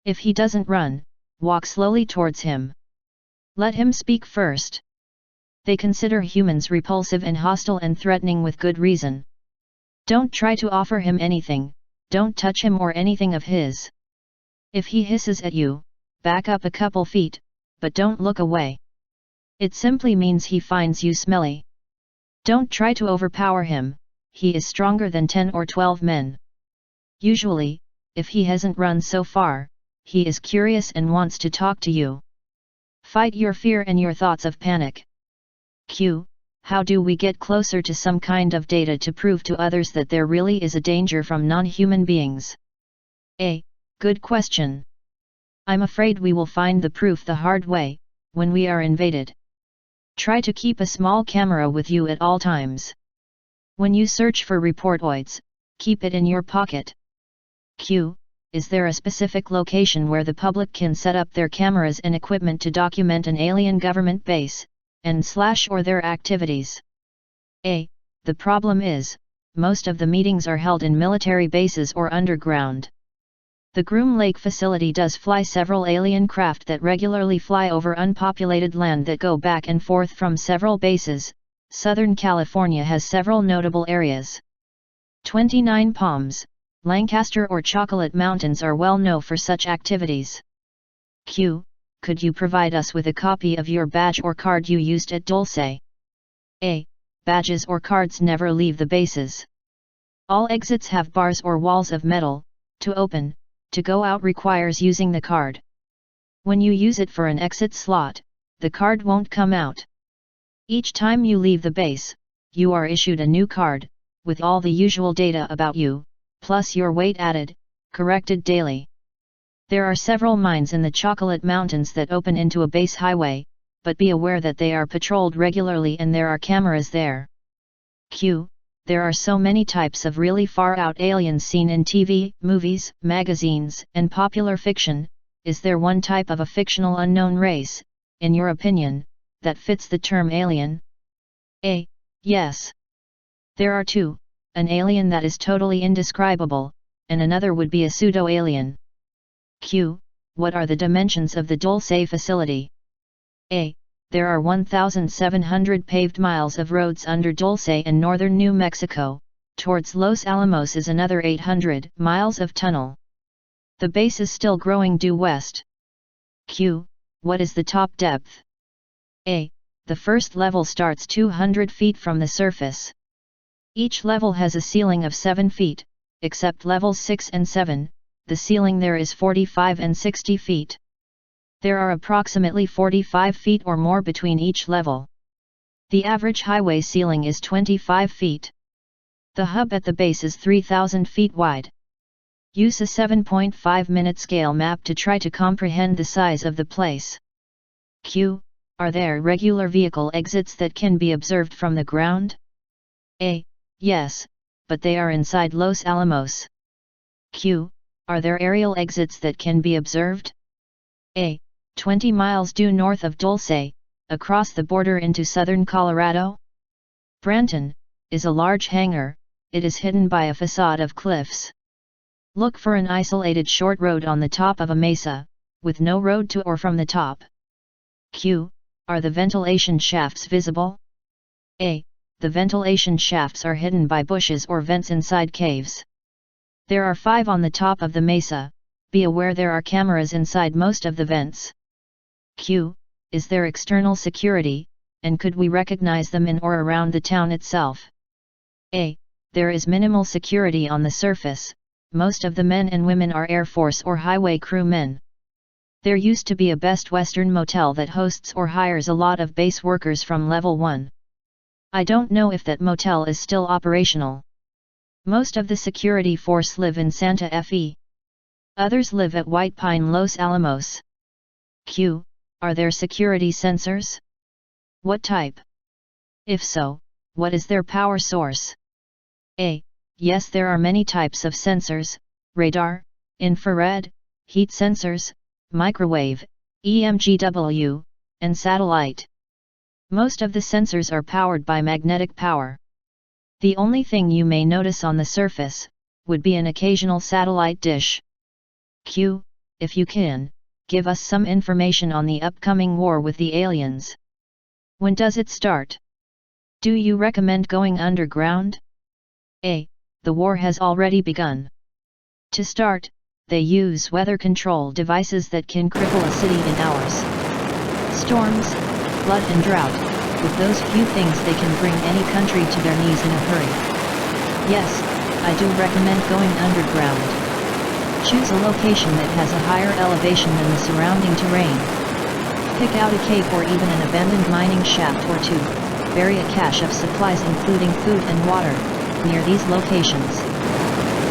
[SPEAKER 1] If he doesn't run, walk slowly towards him. Let him speak first. They consider humans repulsive and hostile and threatening with good reason. Don't try to offer him anything, don't touch him or anything of his. If he hisses at you, back up a couple feet, but don't look away. It simply means he finds you smelly. Don't try to overpower him, he is stronger than 10 or 12 men. Usually, if he hasn't run so far, he is curious and wants to talk to you. Fight your fear and your thoughts of panic. Q. How do we get closer to some kind of data to prove to others that there really is a danger from non-human beings? A. Good question. I'm afraid we will find the proof the hard way, when we are invaded. Try to keep a small camera with you at all times. When you search for reportoids, keep it in your pocket. Q. Is there a specific location where the public can set up their cameras and equipment to document an alien government base, or their activities? A. The problem is, most of the meetings are held in military bases or underground. The Groom Lake facility does fly several alien craft that regularly fly over unpopulated land that go back and forth from several bases. Southern California has several notable areas. 29 Palms, Lancaster or Chocolate Mountains are well known for such activities. Q. Could you provide us with a copy of your badge or card you used at Dulce? A. Badges or cards never leave the bases. All exits have bars or walls of metal, To open, to go out requires using the card. When you use it for an exit slot, the card won't come out. Each time you leave the base, you are issued a new card, with all the usual data about you, plus your weight added, corrected daily. There are several mines in the Chocolate Mountains that open into a base highway, but be aware that they are patrolled regularly and there are cameras there. Q. There are so many types of really far-out aliens seen in TV, movies, magazines, and popular fiction. Is there one type of a fictional unknown race, in your opinion, that fits the term alien? A. Yes. There are two, an alien that is totally indescribable, and another would be a pseudo-alien. Q. What are the dimensions of the Dulce facility? A. There are 1,700 paved miles of roads under Dulce and northern New Mexico. Towards Los Alamos is another 800 miles of tunnel. The base is still growing due west. Q. What is the top depth? A. The first level starts 200 feet from the surface. Each level has a ceiling of 7 feet, except levels 6 and 7, the ceiling there is 45 and 60 feet. There are approximately 45 feet or more between each level. The average highway ceiling is 25 feet. The hub at the base is 3,000 feet wide. Use a 7.5-minute scale map to try to comprehend the size of the place. Q. Are there regular vehicle exits that can be observed from the ground? A. Yes, but they are inside Los Alamos. Q. Are there aerial exits that can be observed? A. 20 miles due north of Dulce, across the border into southern Colorado. Branton is a large hangar. It is hidden by a facade of cliffs. Look for an isolated short road on the top of a mesa, with no road to or from the top. Q. Are the ventilation shafts visible? A. The ventilation shafts are hidden by bushes or vents inside caves. There are 5 on the top of the mesa. Be aware there are cameras inside most of the vents. Q. Is there external security, and could we recognize them in or around the town itself? A. There is minimal security on the surface. Most of the men and women are Air Force or highway crewmen. There used to be a Best Western motel that hosts or hires a lot of base workers from Level 1. I don't know if that motel is still operational. Most of the security force live in Santa Fe. Others live at White Pine, Los Alamos. Q. Are there security sensors? What type? If so, what is their power source? A. Yes, there are many types of sensors: radar, infrared, heat sensors, microwave, EMGW, and satellite. Most of the sensors are powered by magnetic power. The only thing you may notice on the surface would be an occasional satellite dish. Q. If you can, give us some information on the upcoming war with the aliens. When does it start? Do you recommend going underground? A. The war has already begun. To start, they use weather control devices that can cripple a city in hours. Storms, flood and drought, with those few things they can bring any country to their knees in a hurry. Yes, I do recommend going underground. Choose a location that has a higher elevation than the surrounding terrain. Pick out a cave or even an abandoned mining shaft or two. Bury a cache of supplies including food and water near these locations.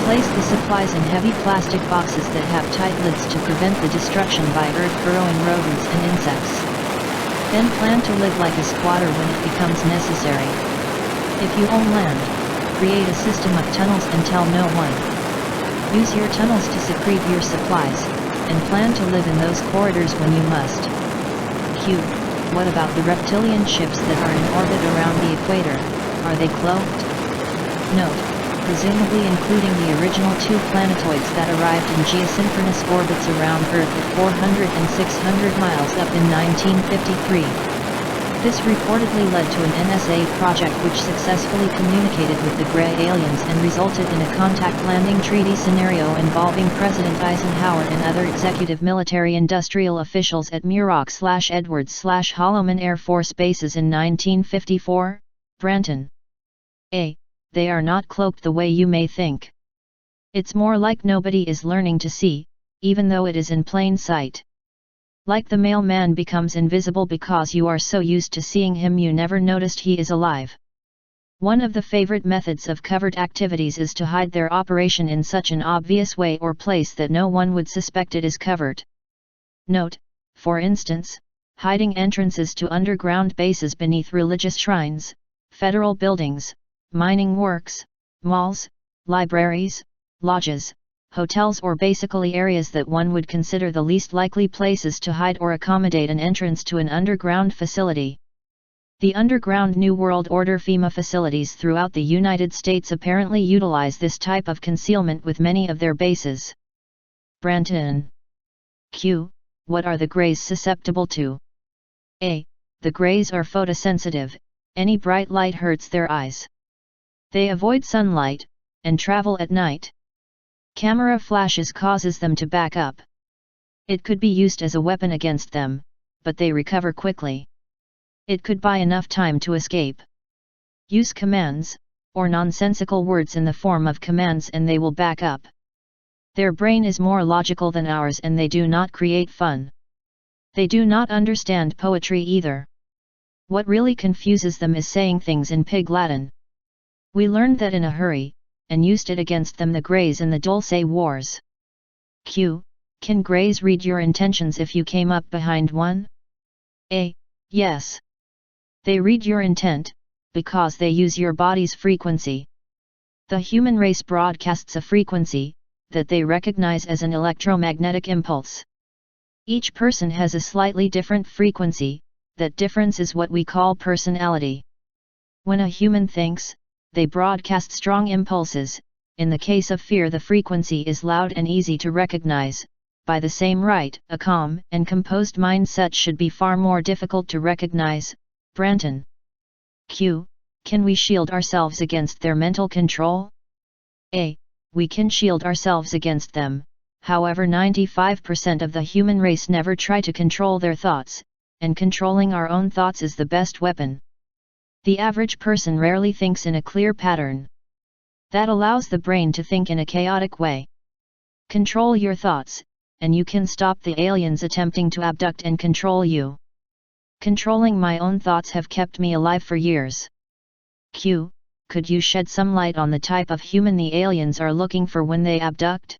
[SPEAKER 1] Place the supplies in heavy plastic boxes that have tight lids to prevent the destruction by earth-burrowing rodents and insects. Then plan to live like a squatter when it becomes necessary. If you own land, create a system of tunnels and tell no one. Use your tunnels to secrete your supplies, and plan to live in those corridors when you must. Q. What about the reptilian ships that are in orbit around the equator? Are they cloaked? Note, presumably including the original 2 planetoids that arrived in geosynchronous orbits around Earth at 400 and 600 miles up in 1953. This reportedly led to an NSA project which successfully communicated with the Grey aliens and resulted in a contact landing treaty scenario involving President Eisenhower and other executive military-industrial officials at Muroc/Edwards/Holloman Air Force bases in 1954. Branton. A. They are not cloaked the way you may think. It's more like nobody is learning to see, even though it is in plain sight. Like the mailman becomes invisible because you are so used to seeing him you never noticed he is alive. One of the favorite methods of covert activities is to hide their operation in such an obvious way or place that no one would suspect it is covert. Note, for instance, hiding entrances to underground bases beneath religious shrines, federal buildings, mining works, malls, libraries, lodges, hotels, or basically areas that one would consider the least likely places to hide or accommodate an entrance to an underground facility. The underground New World Order FEMA facilities throughout the United States apparently utilize this type of concealment with many of their bases. Branton. Q. What are the Greys susceptible to? A. The Greys are photosensitive, any bright light hurts their eyes. They avoid sunlight, and travel at night. Camera flashes causes them to back up. It could be used as a weapon against them, but they recover quickly. It could buy enough time to escape. Use commands, or nonsensical words in the form of commands and they will back up. Their brain is more logical than ours and they do not create fun. They do not understand poetry either. What really confuses them is saying things in pig Latin. We learned that in a hurry, and used it against them, the Greys in the Dulce Wars. Q. Can Greys read your intentions if you came up behind one? A. Yes. They read your intent, because they use your body's frequency. The human race broadcasts a frequency, that they recognize as an electromagnetic impulse. Each person has a slightly different frequency, that difference is what we call personality. When a human thinks, they broadcast strong impulses. In the case of fear, the frequency is loud and easy to recognize. By the same right, a calm and composed mindset should be far more difficult to recognize. Branton. Q. Can we shield ourselves against their mental control? A. We can shield ourselves against them, however 95% of the human race never try to control their thoughts, and controlling our own thoughts is the best weapon. The average person rarely thinks in a clear pattern. That allows the brain to think in a chaotic way. Control your thoughts, and you can stop the aliens attempting to abduct and control you. Controlling my own thoughts have kept me alive for years. Q. Could you shed some light on the type of human the aliens are looking for when they abduct?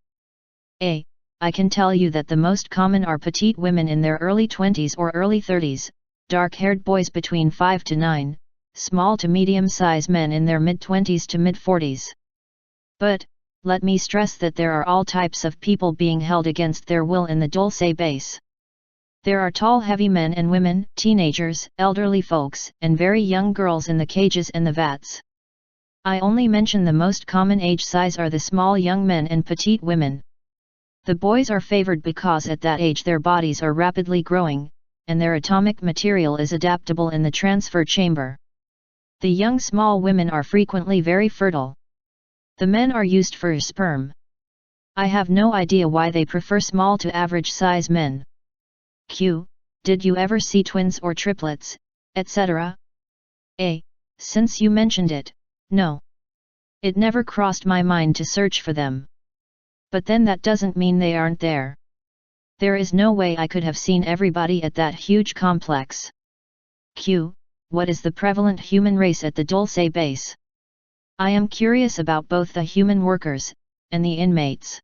[SPEAKER 1] A. I can tell you that the most common are petite women in their early 20s or early 30s, dark-haired boys between 5 to 9, small to medium-sized men in their mid-20s to mid-40s. But, let me stress that there are all types of people being held against their will in the Dulce Base. There are tall heavy men and women, teenagers, elderly folks, and very young girls in the cages and the vats. I only mention the most common age size are the small young men and petite women. The boys are favored because at that age their bodies are rapidly growing, and their atomic material is adaptable in the transfer chamber. The young small women are frequently very fertile. The men are used for sperm. I have no idea why they prefer small to average size men. Q. Did you ever see twins or triplets, etc.? A. Since you mentioned it, no. It never crossed my mind to search for them. But then that doesn't mean they aren't there. There is no way I could have seen everybody at that huge complex. Q. What is the prevalent human race at the Dulce Base? I am curious about both the human workers, and the inmates.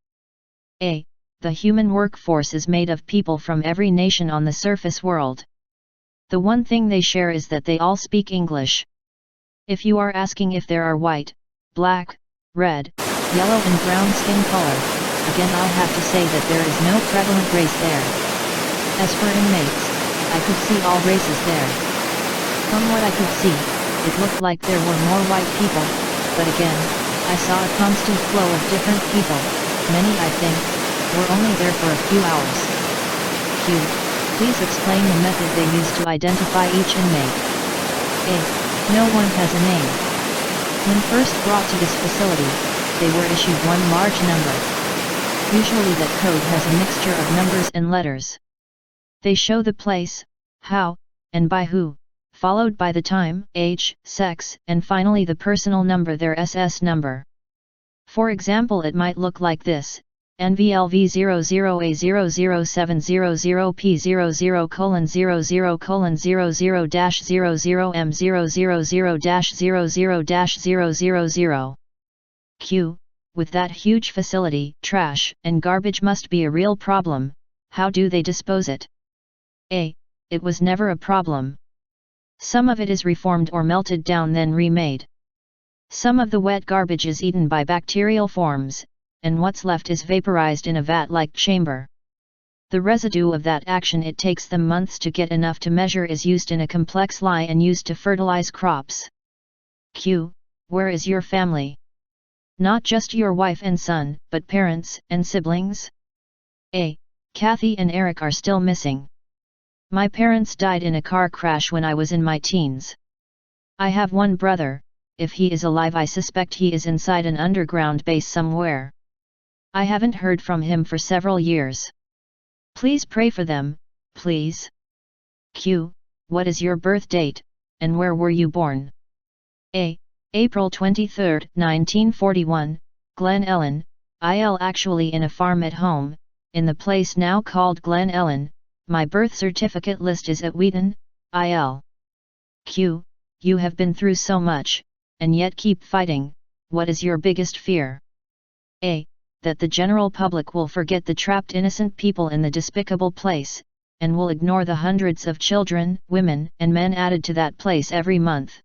[SPEAKER 1] A. The human workforce is made of people from every nation on the surface world. The one thing they share is that they all speak English. If you are asking if there are white, black, red, yellow and brown skin color, again I'll have to say that there is no prevalent race there. As for inmates, I could see all races there. From what I could see, it looked like there were more white people, but again, I saw a constant flow of different people, many I think, were only there for a few hours. Q. Please explain the method they use to identify each inmate. A. No one has a name. When first brought to this facility, they were issued one large number. Usually that code has a mixture of numbers and letters. They show the place, how, and by who, followed by the time, age, sex, and finally the personal number, their SS number. For example, it might look like this: NVLV00A0000P00:00M00000000. Q. With that huge facility, trash and garbage must be a real problem. How do they dispose it? A. It was never a problem. Some of it is reformed or melted down then remade. Some of the wet garbage is eaten by bacterial forms, and what's left is vaporized in a vat-like chamber. The residue of that action it takes them months to get enough to measure is used in a complex lye and used to fertilize crops. Q. Where is your family? Not just your wife and son, but parents and siblings? A. Kathy and Eric are still missing. My parents died in a car crash when I was in my teens. I have one brother. If he is alive, I suspect he is inside an underground base somewhere. I haven't heard from him for several years. Please pray for them, please. Q. What is your birth date, and where were you born? A. April 23, 1941, Glen Ellen, IL. Actually in a farm at home, in the place now called Glen Ellen. My birth certificate list is at Wheaton, IL. Q. You have been through so much, and yet keep fighting. What is your biggest fear? A. That the general public will forget the trapped innocent people in the despicable place, and will ignore the hundreds of children, women, and men added to that place every month.